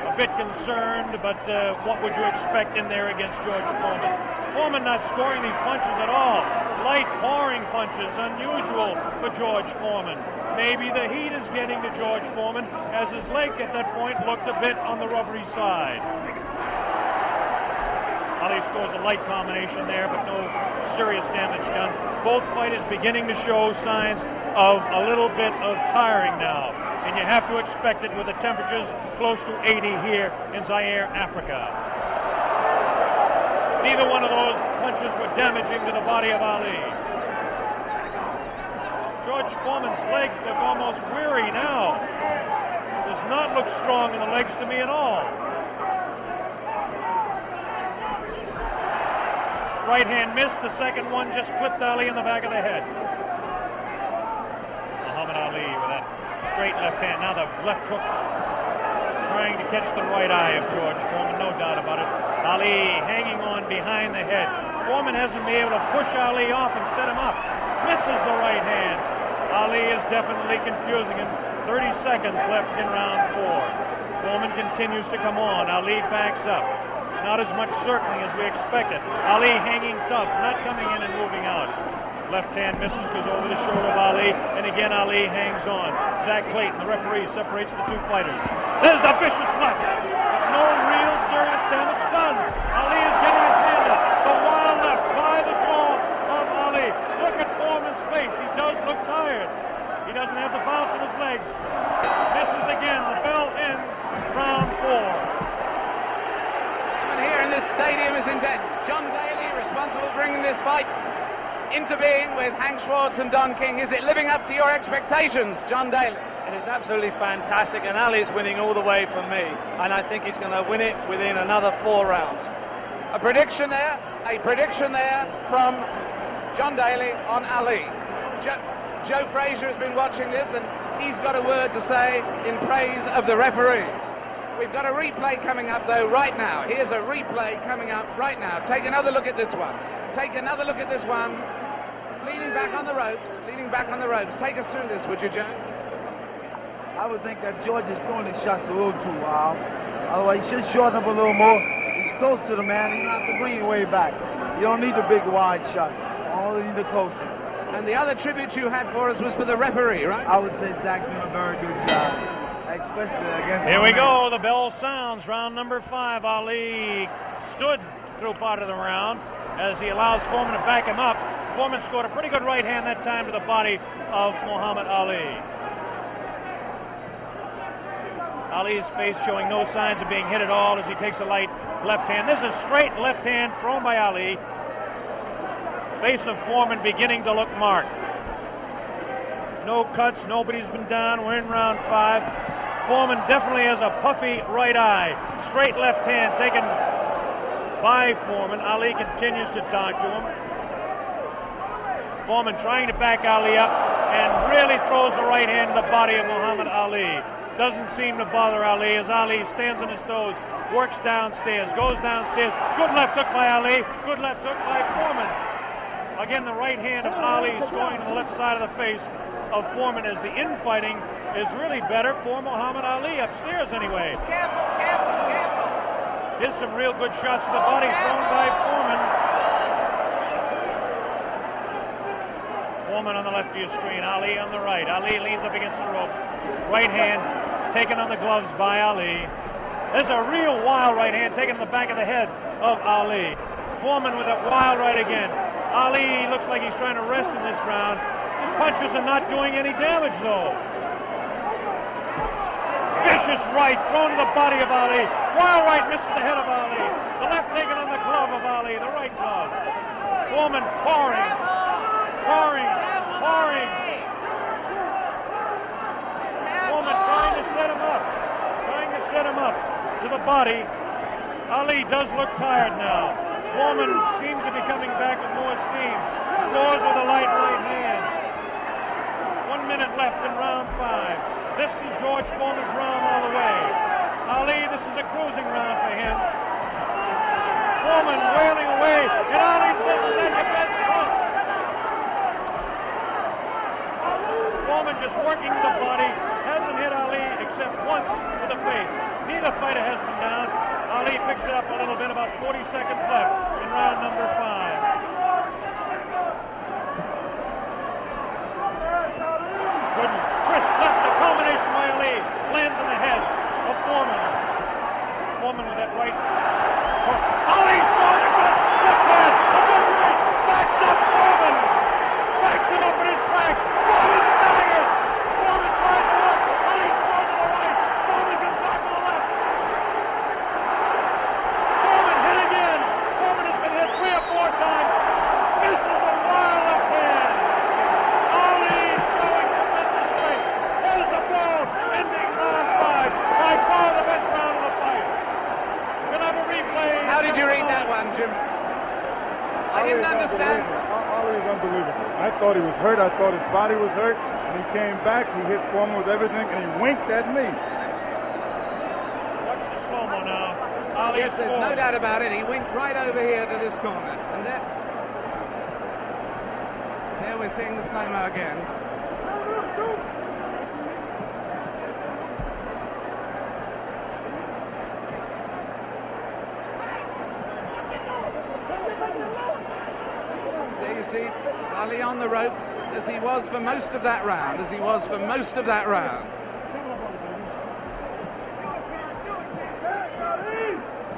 a bit concerned, but what would you expect in there against George Foreman? Foreman not scoring these punches at all. Light pouring punches, unusual for George Foreman. Maybe the heat is getting to George Foreman, as his leg at that point looked a bit on the rubbery side. Ali scores a light combination there, but no serious damage done. Both fighters beginning to show signs of a little bit of tiring now, and you have to expect it with the temperatures close to 80 here in Zaire, Africa. Neither one of those punches were damaging to the body of Ali. George Foreman's legs look almost weary now. Does not look strong in the legs to me at all. Right hand missed, the second one just clipped Ali in the back of the head. Muhammad Ali with that straight left hand. Now the left hook trying to catch the right eye of George Foreman, no doubt about it. Ali hanging on behind the head. Foreman hasn't been able to push Ali off and set him up. Misses the right hand. Ali is definitely confusing him. 30 seconds left in round 4. Foreman continues to come on. Ali backs up. Not as much certainly as we expected. Ali hanging tough, not coming in and moving out. Left hand misses, goes over the shoulder of Ali, and again Ali hangs on. Zach Clayton, the referee, separates the two fighters. There's the vicious left. No real serious damage done. Ali is getting his hand up. The wild left by the jaw of Ali. Look at Foreman's face. He does look tired. He doesn't have the bounce in his legs. Misses again. The bell ends round 4. Here in this stadium is intense. John Daly, responsible for bringing this fight into being with Hank Schwartz and Don King. Is it living up to your expectations, John Daly? It is absolutely fantastic, and Ali is winning all the way for me, and I think he's going to win it within another 4 rounds. A prediction there from John Daly on Ali. Joe Frazier has been watching this, and he's got a word to say in praise of the referee. We've got a replay coming up, though, right now. Here's a replay coming up right now. Take another look at this one. Take another look at this one. Leaning back on the ropes. Leaning back on the ropes. Take us through this, would you, Joe? I would think that George is throwing his shots a little too wild. Otherwise, he should shorten up a little more. He's close to the man. You don't have to bring it way back. You don't need the big wide shot. You only need the closest. And the other tribute you had for us was for the referee, right? I would say Zach doing a very good job. Especially against Here we go, the bell sounds, round number 5. Ali stood through part of the round as he allows Foreman to back him up. Foreman scored a pretty good right hand that time to the body of Muhammad Ali. Ali's face showing no signs of being hit at all as he takes a light left hand. This is a straight left hand thrown by Ali. Face of Foreman beginning to look marked. No cuts, nobody's been down. We're in round 5. Foreman definitely has a puffy right eye. Straight left hand taken by Foreman. Ali continues to talk to him. Foreman trying to back Ali up and really throws the right hand to the body of Muhammad Ali. Doesn't seem to bother Ali as Ali stands on his toes, works downstairs, goes downstairs. Good left hook by Ali. Good left hook by Foreman. Again, the right hand of Ali is going to the left side of the face of Foreman as the infighting is really better for Muhammad Ali, upstairs anyway. Careful, careful, careful. Here's some real good shots to the body thrown by Foreman. Foreman on the left of your screen, Ali on the right. Ali leans up against the ropes. Right hand taken on the gloves by Ali. There's a real wild right hand taken in the back of the head of Ali. Foreman with a wild right again. Ali looks like he's trying to rest in this round. His punches are not doing any damage, though. Vicious right thrown to the body of Ali. Wild right misses the head of Ali. The left taken on the glove of Ali, the right glove. Foreman pouring. Foreman trying to set him up to the body. Ali does look tired now. Foreman seems to be coming back with more steam. Scores with a light right hand. 1 minute left in round 5. This is George Foreman's round all the way. Ali, this is a cruising round for him. Foreman wailing away, and Ali says, "Is that your best punch?" Foreman just working the body, hasn't hit Ali except once to the face. Neither fighter has been down. Ali picks it up a little bit, about 40 seconds left in round number 5. Good twist left, a combination by Ali. Lands in the head of Foreman. Foreman with that right. Ali's throwing a good left hand. A good right. Backs up Foreman. Backs him up in his back. Foreman's selling it. Foreman tries to look. Ali's throws to the right. Foreman comes back to the left. Foreman hit again. Foreman has been hit 3 or 4 times. Misses a wild left hand. Ali showing tremendous strength. There's the ball. Ending round 5. By far the best round of the fight. We'll have a replay. How did you read that one, Jim? I didn't understand. Ali is unbelievable. I thought he was hurt. I thought his body was hurt. And he came back. He hit Foreman with everything, and he winked at me. Watch the slow-mo now. Ali Yes, there's no doubt about it. He winked right over here to this corner. And there we're seeing the slow-mo again. There you see Ali on the ropes as he was for most of that round,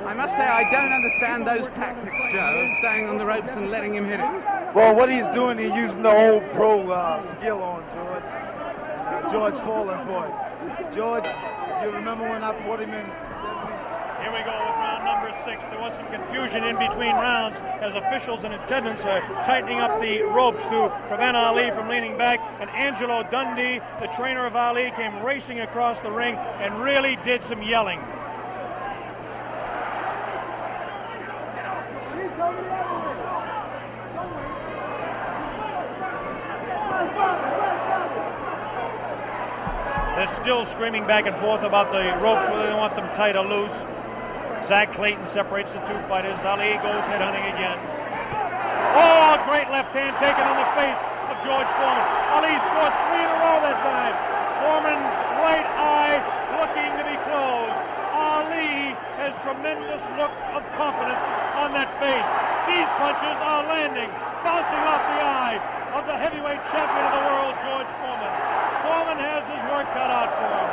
I must say, I don't understand those tactics, Joe, of staying on the ropes and letting him hit it. Well, what he's doing, he's using the old pro skill on George. And, George falling for it. George, you remember when I fought him in 70? Here we go with round number 6. There was some confusion in between rounds as officials in attendance are tightening up the ropes to prevent Ali from leaning back. And Angelo Dundee, the trainer of Ali, came racing across the ring and really did some yelling. They're still screaming back and forth about the ropes, whether they want them tight or loose. Zach Clayton separates the 2 fighters. Ali goes headhunting again. Oh, great left hand taken on the face of George Foreman. Ali scored 3 in a row that time. Foreman's right eye looking to be closed. Ali has tremendous look of confidence on that face. These punches are landing, bouncing off the eye of the heavyweight champion of the world, George Foreman. Foreman has his work cut out for him.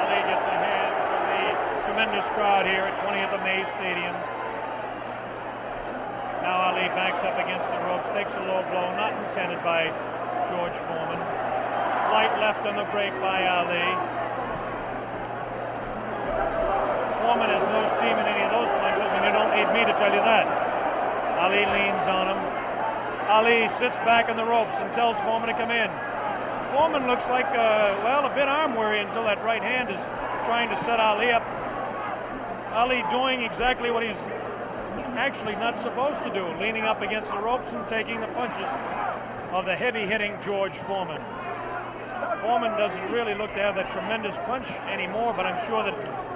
Ali gets a hand from the tremendous crowd here at 20th of May Stadium. Now Ali backs up against the ropes, takes a low blow, not intended by George Foreman. Light left on the break by Ali. Foreman has no steam in any of those punches, and you don't need me to tell you that. Ali leans on him. Ali sits back on the ropes and tells Foreman to come in. Foreman looks like, a bit arm weary until that right hand is trying to set Ali up. Ali doing exactly what he's actually not supposed to do, leaning up against the ropes and taking the punches of the heavy-hitting George Foreman. Foreman doesn't really look to have that tremendous punch anymore, but I'm sure that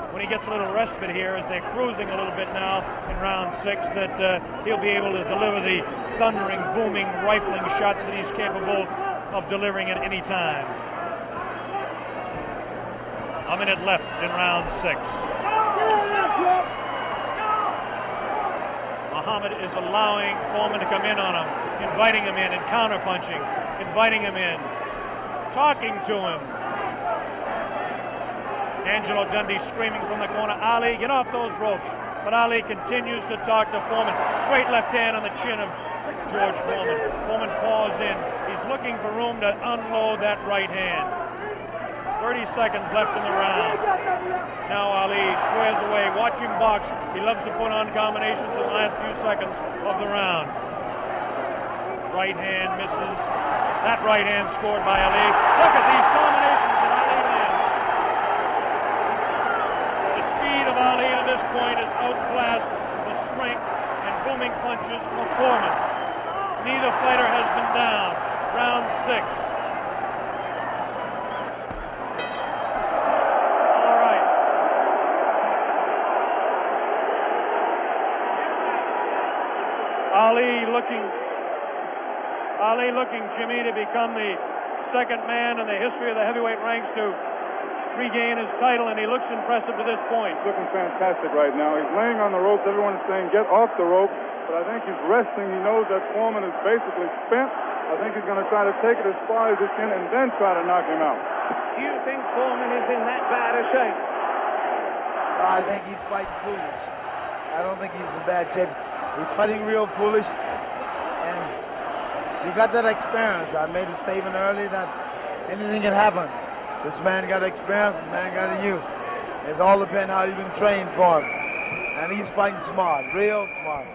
when he gets a little respite here, as they're cruising a little bit now in round 6, that he'll be able to deliver the thundering, booming, rifling shots that he's capable of delivering at any time. A minute left in round 6. Muhammad is allowing Foreman to come in on him, inviting him in and counter-punching, inviting him in, talking to him. Angelo Dundee screaming from the corner, Ali, get off those ropes. But Ali continues to talk to Foreman. Straight left hand on the chin of George Foreman. Foreman paws in. He's looking for room to unload that right hand. 30 seconds left in the round. Now Ali squares away. Watch him box. He loves to put on combinations in the last few seconds of the round. Right hand misses. That right hand scored by Ali. Look at these combinations that Ali lands. The speed of Ali at this point is outclassed the strength and booming punches of Foreman. Neither fighter has been down. Round 6. Ali looking, Jimmy, to become the second man in the history of the heavyweight ranks to regain his title, and he looks impressive to this point. He's looking fantastic right now. He's laying on the ropes. Everyone is saying, get off the rope. But I think he's resting. He knows that Foreman is basically spent. I think he's going to try to take it as far as he can and then try to knock him out. Do you think Foreman is in that bad a shape? I think he's fighting foolish. I don't think he's in bad shape. He's fighting real foolish, and you got that experience. I made a statement earlier that anything can happen. This man got experience, this man got a youth. It's all depends how you've been trained for him. And he's fighting smart, real smart.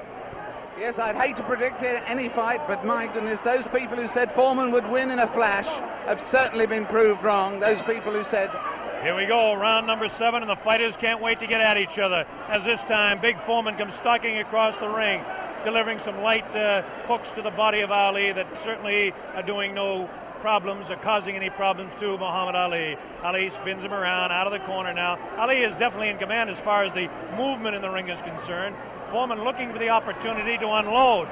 Yes, I'd hate to predict any fight, but my goodness, those people who said Foreman would win in a flash have certainly been proved wrong. Those people who said... Here we go, round number 7, and the fighters can't wait to get at each other. As this time, Big Foreman comes stalking across the ring, delivering some light hooks to the body of Ali that certainly are doing no problems or causing any problems to Muhammad Ali. Ali spins him around out of the corner now. Ali is definitely in command as far as the movement in the ring is concerned. Foreman looking for the opportunity to unload.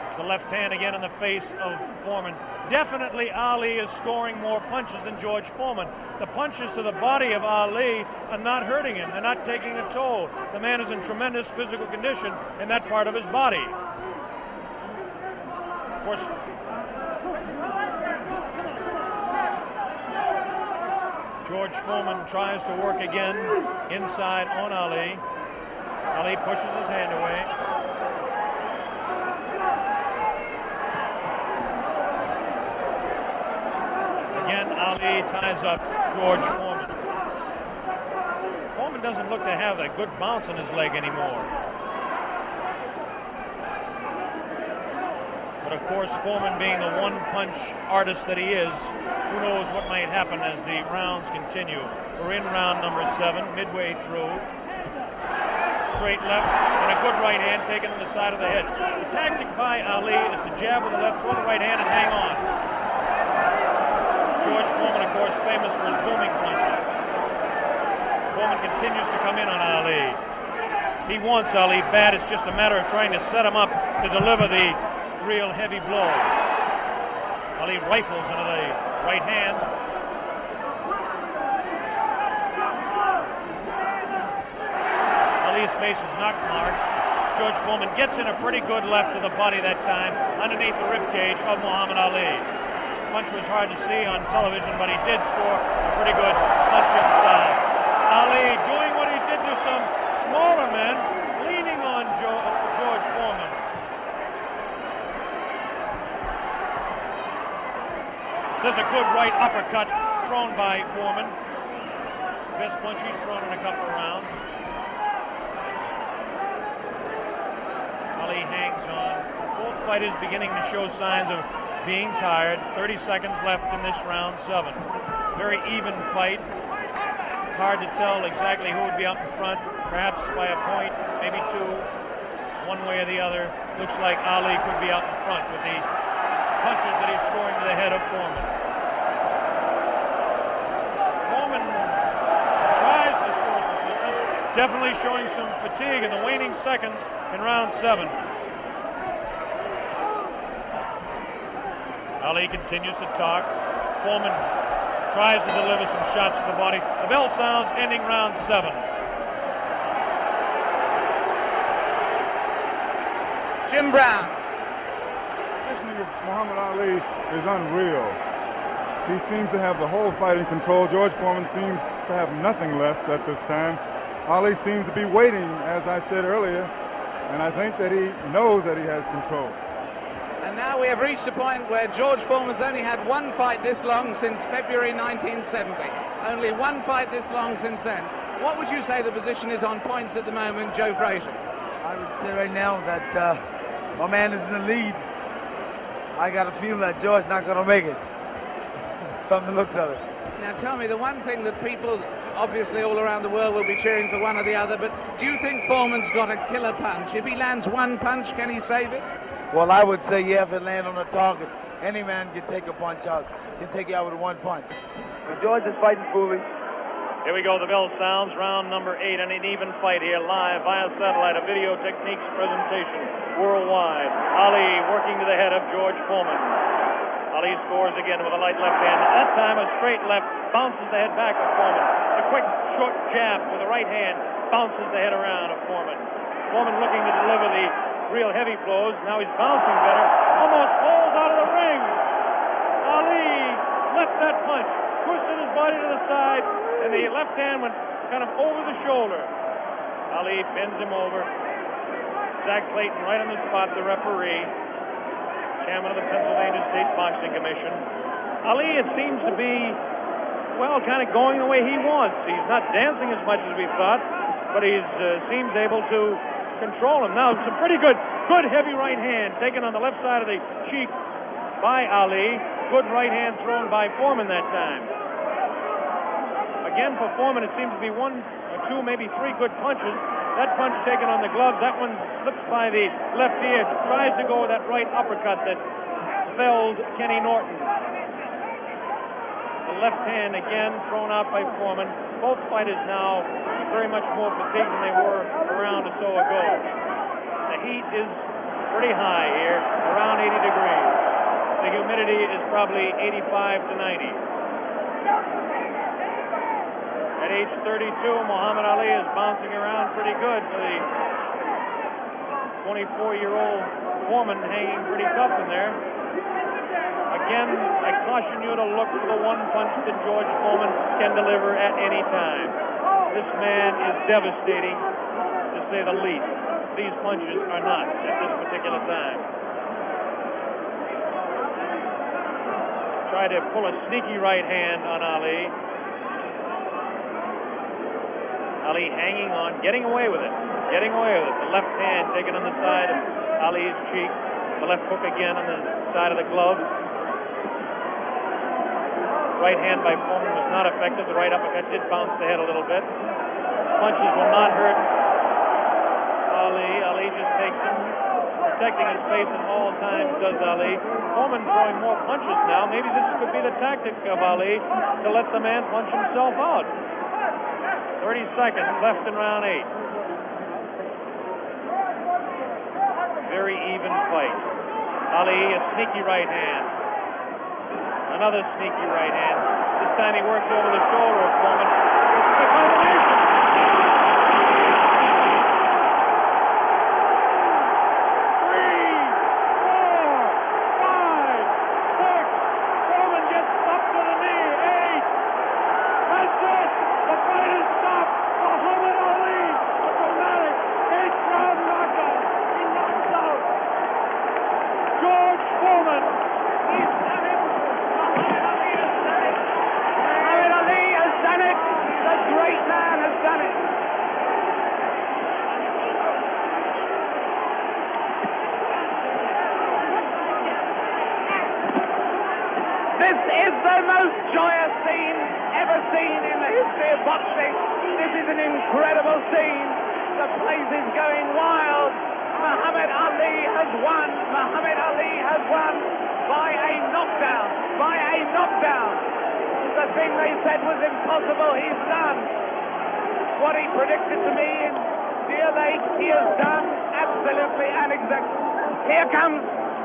It's a left hand again in the face of Foreman. Definitely Ali is scoring more punches than George Foreman. The punches to the body of Ali are not hurting him. They're not taking a toll. The man is in tremendous physical condition in that part of his body. Of course, George Foreman tries to work again inside on Ali. Ali pushes his hand away. Again, Ali ties up George Foreman. Foreman doesn't look to have a good bounce in his leg anymore. But of course, Foreman being the one-punch artist that he is, who knows what might happen as the rounds continue. We're in round number 7, midway through. Straight left and a good right hand taken on the side of the head. The tactic by Ali is to jab with the left, throw the right hand, and hang on. George Foreman, of course, famous for his booming punches. Foreman continues to come in on Ali. He wants Ali bad. It's just a matter of trying to set him up to deliver the real heavy blow. Ali rifles into the right hand. Ali's face is knock marked. George Foreman gets in a pretty good left to the body that time, underneath the rib cage of Muhammad Ali. The punch was hard to see on television, but he did score a pretty good punch inside. Ali doing what he did to some smaller men, leaning on George Foreman. There's a good right uppercut thrown by Foreman. Best punch he's thrown in a couple of rounds. Ali hangs on. Both fighters beginning to show signs of being tired. 30 seconds left in this round 7. Very even fight. Hard to tell exactly who would be up in front. Perhaps by a point, maybe 2. One way or the other. Looks like Ali could be out in front with the punches that he's scoring to the head of Foreman. Foreman tries to score some punches, definitely showing some fatigue in the waning seconds in round 7. Ali continues to talk. Foreman tries to deliver some shots to the body. The bell sounds, ending round 7. Jim Brown. Muhammad Ali is unreal. He seems to have the whole fight in control. George Foreman seems to have nothing left at this time. Ali seems to be waiting, as I said earlier, and I think that he knows that he has control. And now we have reached a point where George Foreman's only had one fight this long since February 1970. Only one fight this long since then. What would you say the position is on points at the moment, Joe Frazier? I would say right now that my man is in the lead. I got a feeling that George's not going to make it, from the looks of it. Now tell me, the one thing that people, obviously all around the world, will be cheering for one or the other, but do you think Foreman's got a killer punch? If he lands one punch, can he save it? Well, I would say, yeah, if it lands on the target, any man can take a punch out, can take you out with one punch. But George is fighting foolish. Here we go, the bell sounds, round number 8, and an even fight here live via satellite, a video techniques presentation worldwide. Ali working to the head of George Foreman. Ali scores again with a light left hand. That time a straight left, bounces the head back of Foreman. A quick short jab with the right hand, bounces the head around of Foreman. Foreman looking to deliver the real heavy blows. Now he's bouncing better. Almost falls out of the ring. Ali left that punch, twisted his body to the side, and the left hand went kind of over the shoulder. Ali bends him over. Zach Clayton right on the spot, the referee, chairman of the Pennsylvania State Boxing Commission. Ali, it seems to be, well, kind of going the way he wants. He's not dancing as much as we thought, but he seems able to control him. Now, some pretty good heavy right hand taken on the left side of the cheek by Ali. Good right hand thrown by Foreman that time. Again, for Foreman, it seems to be one or two, maybe three good punches. That punch taken on the glove, that one slips by the left ear, tries to go with that right uppercut that felled Kenny Norton. The left hand again thrown out by Foreman. Both fighters now very much more fatigued than they were a round or so ago. The heat is pretty high here, around 80 degrees. The humidity is probably 85 to 90. At age 32, Muhammad Ali is bouncing around pretty good for the 24-year-old Foreman, hanging pretty tough in there. Again, I caution you to look for the one punch that George Foreman can deliver at any time. This man is devastating, to say the least. These punches are not at this particular time. Try to pull a sneaky right hand on Ali. Ali hanging on, getting away with it. The left hand taken on the side of Ali's cheek. The left hook again on the side of the glove. Right hand by Foreman was not effective. The right uppercut did bounce the head a little bit. Punches will not hurt Ali. Ali just takes him, protecting his face at all times, does Ali. Foreman throwing more punches now. Maybe this could be the tactic of Ali to let the man punch himself out. 30 seconds left in round 8. Very even fight. Ali, a sneaky right hand. Another sneaky right hand. This time he works over the shoulder of Foreman. It's a combination.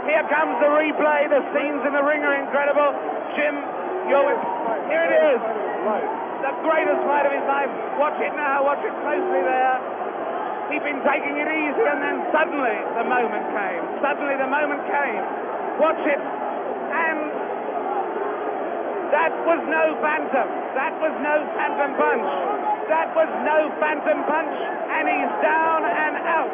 Here comes the replay. The scenes in the ring are incredible. Jim, here it is. The greatest fight of his life. Watch it now. Watch it closely there. He'd been taking it easy, and then suddenly the moment came. Watch it. And that was no phantom. That was no phantom punch. And he's down and out.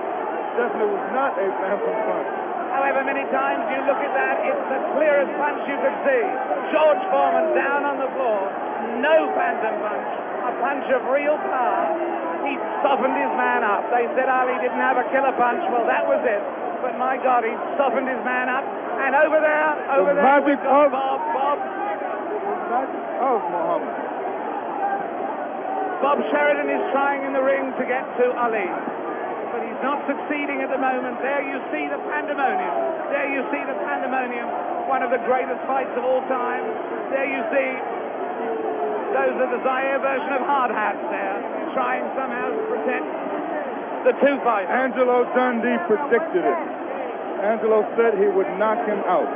Definitely was not a phantom punch. However many times you look at that, it's the clearest punch you could see. George Foreman down on the floor. No phantom punch. A punch of real power. He softened his man up. They said Ali didn't have a killer punch. Well, that was it. But my God, he softened his man up. And over there, magic of Bob. Of Muhammad. Bob Sheridan is trying in the ring to get to Ali. But he's not succeeding at the moment. There you see the pandemonium. One of the greatest fights of all time. There you see those are the Zaire version of hard hats there, trying somehow to protect the two fighters. Angelo Dundee predicted it. Angelo said he would knock him out.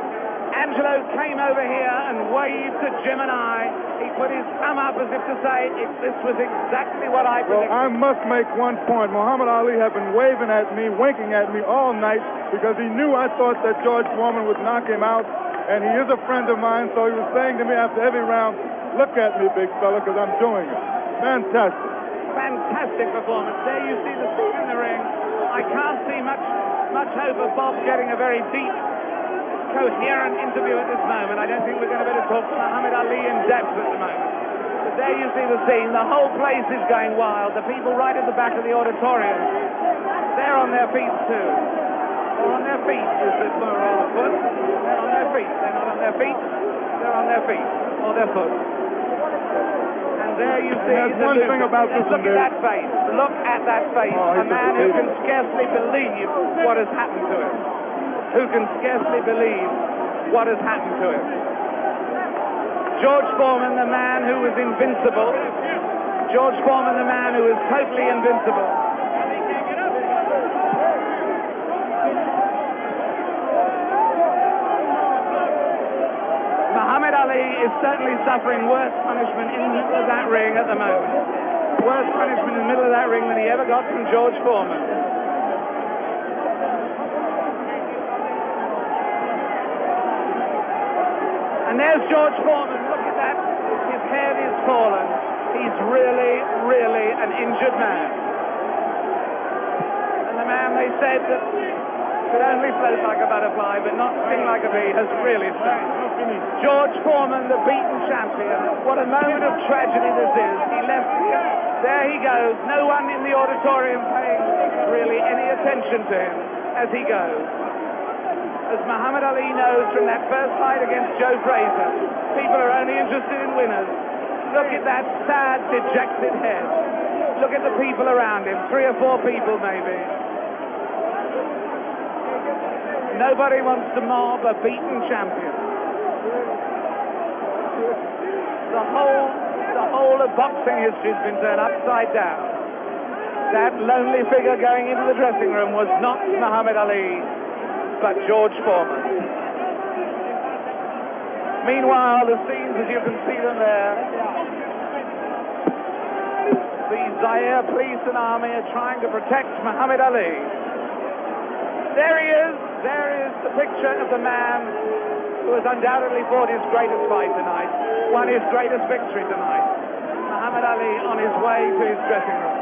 Angelo came over here and waved to Jim and I. He put his thumb up as if to say, this was exactly what I predicted. Well, I must make one point. Muhammad Ali had been waving at me, winking at me all night because he knew I thought that George Foreman would knock him out, and he is a friend of mine, so he was saying to me after every round, look at me, big fella, because I'm doing it. Fantastic. Fantastic performance. There you see the scene in the ring. I can't see much hope of Bob getting a very deep, coherent interview at this moment. I don't think we're going to be able to talk to Muhammad Ali in depth at the moment. But there you see the scene. The whole place is going wild. The people right at the back of the auditorium, they're on their feet too. They're on their feet, is the plural of foot. They're on their feet. They're not on their feet. They're on their feet or their foot. And there you see there's one thing about this look at that face. Look at that face. A man who can scarcely believe what has happened to him. Who can scarcely believe what has happened to him. George Foreman, the man who was invincible. George Foreman, the man who was totally invincible. Muhammad Ali is certainly suffering worse punishment in the middle of that ring at the moment. Worse punishment in the middle of that ring than he ever got from George Foreman. And there's George Foreman. Look at that. His head is fallen. He's really, really an injured man. And the man they said that could only float like a butterfly but not sting like a bee has really stung. George Foreman, the beaten champion. What a moment of tragedy this is. He left here. There he goes. No one in the auditorium paying really any attention to him as he goes. As Muhammad Ali knows from that first fight against Joe Frazier, people are only interested in winners. Look at that sad, dejected head. Look at the people around him, 3 or 4 people maybe. Nobody wants to mob a beaten champion. The whole of boxing history has been turned upside down. That lonely figure going into the dressing room was not Muhammad Ali, but George Foreman. Meanwhile, the scenes as you can see them there, the Zaire police and army are trying to protect Muhammad Ali. There he is. There is the picture of the man who has undoubtedly fought his greatest fight tonight, won his greatest victory tonight. Muhammad Ali on his way to his dressing room.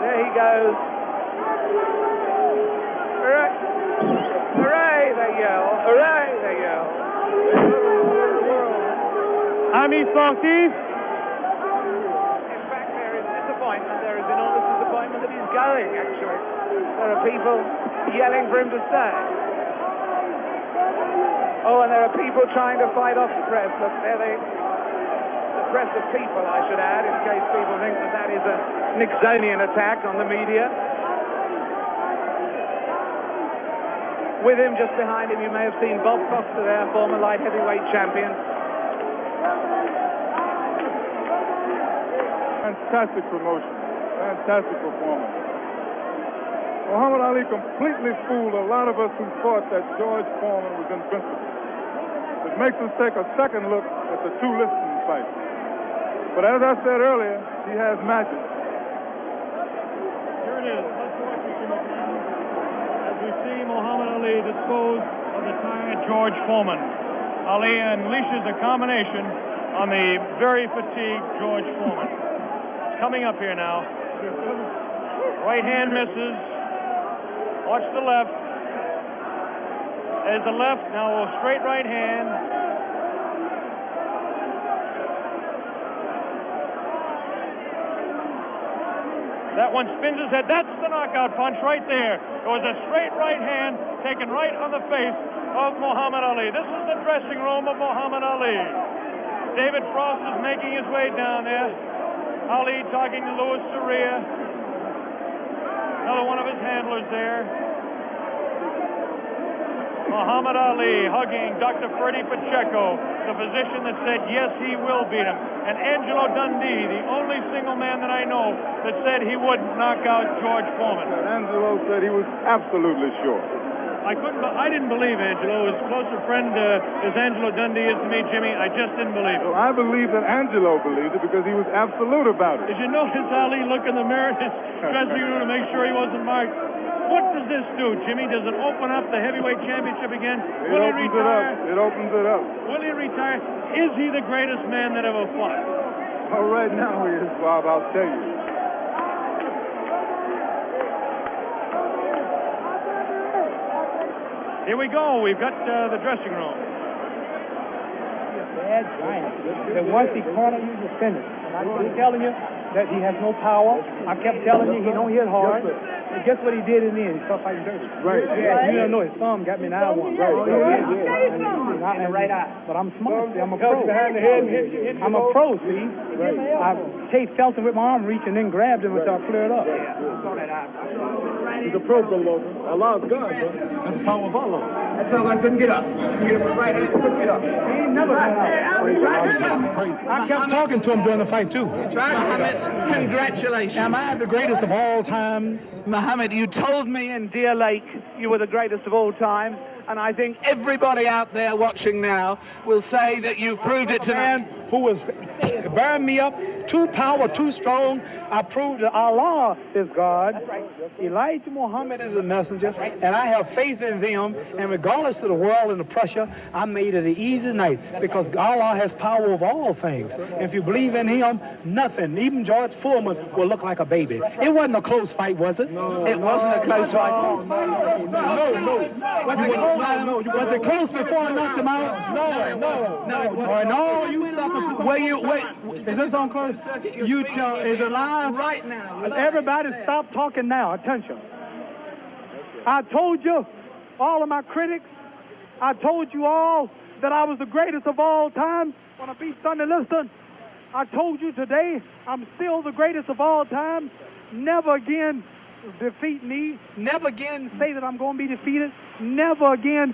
There he goes. Hooray! Hooray, they yell. Hooray, they yell. Ami sportif. In fact, there is disappointment. There is enormous disappointment that he's going, actually. There are people yelling for him to stay. Oh, and there are people trying to fight off the press. Look, there the press of people, I should add, in case people think that that is a Nixonian attack on the media. With him, just behind him, you may have seen Bob Foster there, former light heavyweight champion. Fantastic promotion. Fantastic performance. Muhammad Ali completely fooled a lot of us who thought that George Foreman was invincible. It makes us take a second look at the 2 listing fights. But as I said earlier, he has magic. Here it is. Let's watch it as we see Muhammad Ali dispose of the tired George Foreman. Ali unleashes a combination on the very fatigued George Foreman. It's coming up here now. Right hand misses. Watch the left. There's the left. Now a straight right hand. That one spins his head. That's the knockout punch right there. It was a straight right hand taken right on the face of Muhammad Ali. This is the dressing room of Muhammad Ali. David Frost is making his way down there. Ali talking to Louis Soria. Another one of his handlers there. Muhammad Ali hugging Dr. Freddie Pacheco, the physician that said, yes, he will beat him. And Angelo Dundee, the only single man that I know that said he wouldn't knock out George Foreman. Angelo said he was absolutely sure. I didn't believe Angelo. As close a friend as Angelo Dundee is to me, Jimmy, I just didn't believe it. Well, I believe that Angelo believed it because he was absolute about it. Did you notice Ali look in the mirror in his dressing room to make sure he wasn't marked? What does this do, Jimmy? Does it open up the heavyweight championship again? Will he retire? It opens it up. Will he retire? Is he the greatest man that ever fought? Well, right now he is, Bob, I'll tell you. Here we go. We've got the dressing room. Bad giant. That once he cornered you, you finished. And I kept telling you that he has no power. I kept telling you he don't hit hard. And guess what he did in the end? He started fighting dirty. Right. Yeah, you don't know his thumb got me in the eye one. Right. And the right eye. But I'm smart. See, I'm a pro. I'm a pro, see. Right. I chased Felton with my arm reach and then grabbed him until I cleared up. He's a pro, Logan. Allah's God, bro. That's the power of Allah. That's all I couldn't get up. Get him with right hand, couldn't get up. He ain't never got up. I kept talking to him during the fight, too. Mohammed, congratulations. Am I the greatest of all times? Mohammed, you told me in Deer Lake you were the greatest of all time, and I think everybody out there watching now will say that you've proved it tonight. Man who was bearing me up, too power, too strong. I proved that Allah is God. Elijah Muhammad is a messenger, and I have faith in them. And regardless of the world and the pressure, I made it an easy night because Allah has power over all things. And if you believe in Him, nothing, even George Foreman, will look like a baby. It wasn't a close fight, was it? No, it wasn't a close fight. No. Was it close before I knocked him out? No. You suckers. Wait. Is this on close? You tell. Is it live? Right now. Everybody stop talking now. Attention. I told you, all of my critics, I told you all that I was the greatest of all time when I beat Sonny Liston. I told you today I'm still the greatest of all time. Never again defeat me. Never again say that I'm going to be defeated. Never again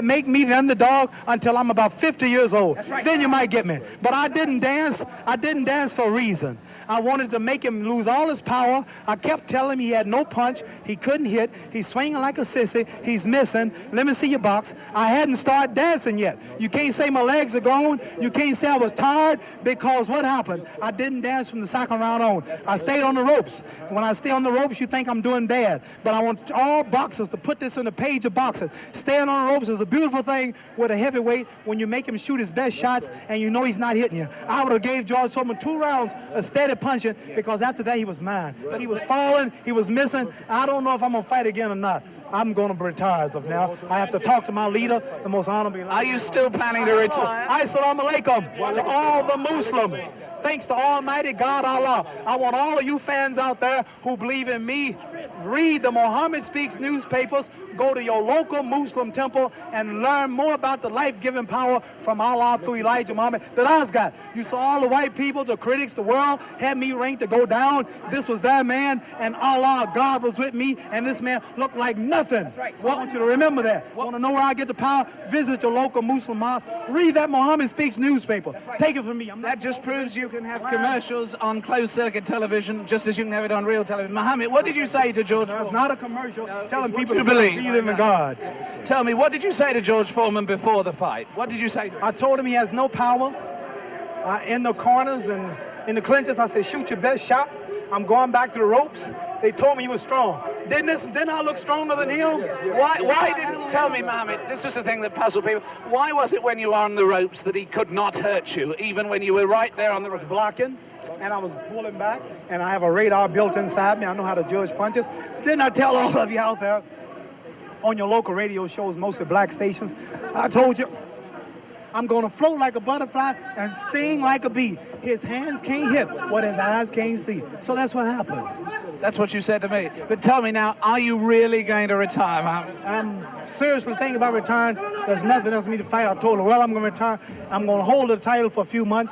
make me the underdog until I'm about 50 years old. Right. Then you might get me. But I didn't dance. I didn't dance for a reason. I wanted to make him lose all his power. I kept telling him he had no punch. He couldn't hit. He's swinging like a sissy. He's missing. Let me see your box. I hadn't started dancing yet. You can't say my legs are gone. You can't say I was tired because what happened? I didn't dance from the second round on. I stayed on the ropes. When I stay on the ropes, you think I'm doing bad. But I want all boxers to put this in the page of boxing. Staying on the ropes is a beautiful thing with a heavyweight when you make him shoot his best shots and you know he's not hitting you. I would have gave George Foreman 2 rounds of steady punching because after that he was mine. But he was falling, he was missing. I don't know if I'm going to fight again or not. I'm going to retire as of now. I have to talk to my leader, the most honorable. Are you still planning to retire? Assalamu alaikum to all the Muslims. Thanks to Almighty God Allah. I want all of you fans out there who believe in me, read the Muhammad Speaks newspapers, go to your local Muslim temple and learn more about the life-giving power from Allah through Elijah Muhammad that I've got. You saw all the white people, the critics, the world had me ranked to go down. This was their man, and Allah, God was with me, and this man looked like nothing. I want you to remember that. Want to know where I get the power? Visit your local Muslim mosque. Read that Muhammad Speaks newspaper. Take it from me. That just proves you can have commercials on closed-circuit television just as you can have it on real television. Mohammed, what did you say to George Foreman? It's not a commercial telling people to believe in God. Tell me, what did you say to George Foreman before the fight? What did you say to him? I told him he has no power in the corners and in the clinches. I said, shoot your best shot. I'm going back to the ropes. They told me he was strong. Didn't I look stronger than him? Why didn't tell me, Mohammed? This was the thing that puzzled people. Why was it when you were on the ropes that he could not hurt you, even when you were right there on the ropes? Blocking, and I was pulling back, and I have a radar built inside me. I know how to judge punches. Didn't I tell all of you out there on your local radio shows, mostly black stations? I told you, I'm going to float like a butterfly and sting like a bee. His hands can't hit what his eyes can't see. So that's what happened. That's what you said to me. But tell me now, are you really going to retire, Mohammed? I'm seriously thinking about retiring. There's nothing else for me to fight. I told her, well, I'm going to retire. I'm going to hold the title for a few months.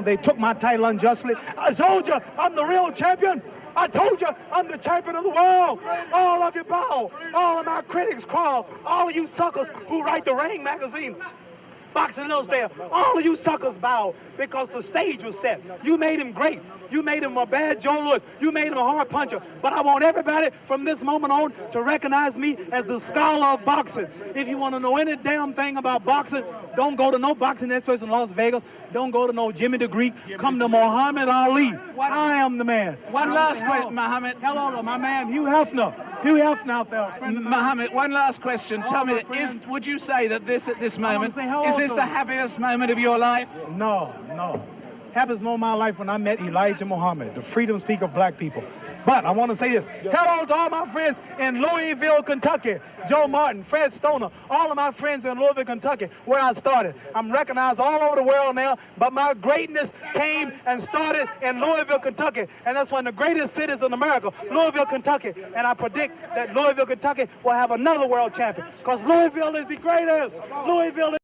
They took my title unjustly. I told you, I'm the real champion. I told you, I'm the champion of the world. All of you bow. All of my critics crawl. All of you suckers who write the Ring magazine, Boxing Illustrated, all of you suckers bow because the stage was set. You made him great. You made him a bad Joe Louis. You made him a hard puncher. But I want everybody from this moment on to recognize me as the scholar of boxing. If you want to know any damn thing about boxing, don't go to no boxing experts in Las Vegas. Don't go to no Jimmy the Greek. Come to Muhammad Ali. I am the man. One last question, Muhammad. Hello, my man, Hugh Hefner. Hugh Hefner out there. Muhammad, one last question. Tell me, would you say that this at this moment, is this the happiest moment of your life? No. Happiest moment of my life when I met Elijah Muhammad, the freedom speaker of black people. But I want to say this. Hello to all my friends in Louisville, Kentucky. Joe Martin, Fred Stoner, all of my friends in Louisville, Kentucky, where I started. I'm recognized all over the world now, but my greatness came and started in Louisville, Kentucky. And that's one of the greatest cities in America, Louisville, Kentucky. And I predict that Louisville, Kentucky will have another world champion, because Louisville is the greatest. Louisville is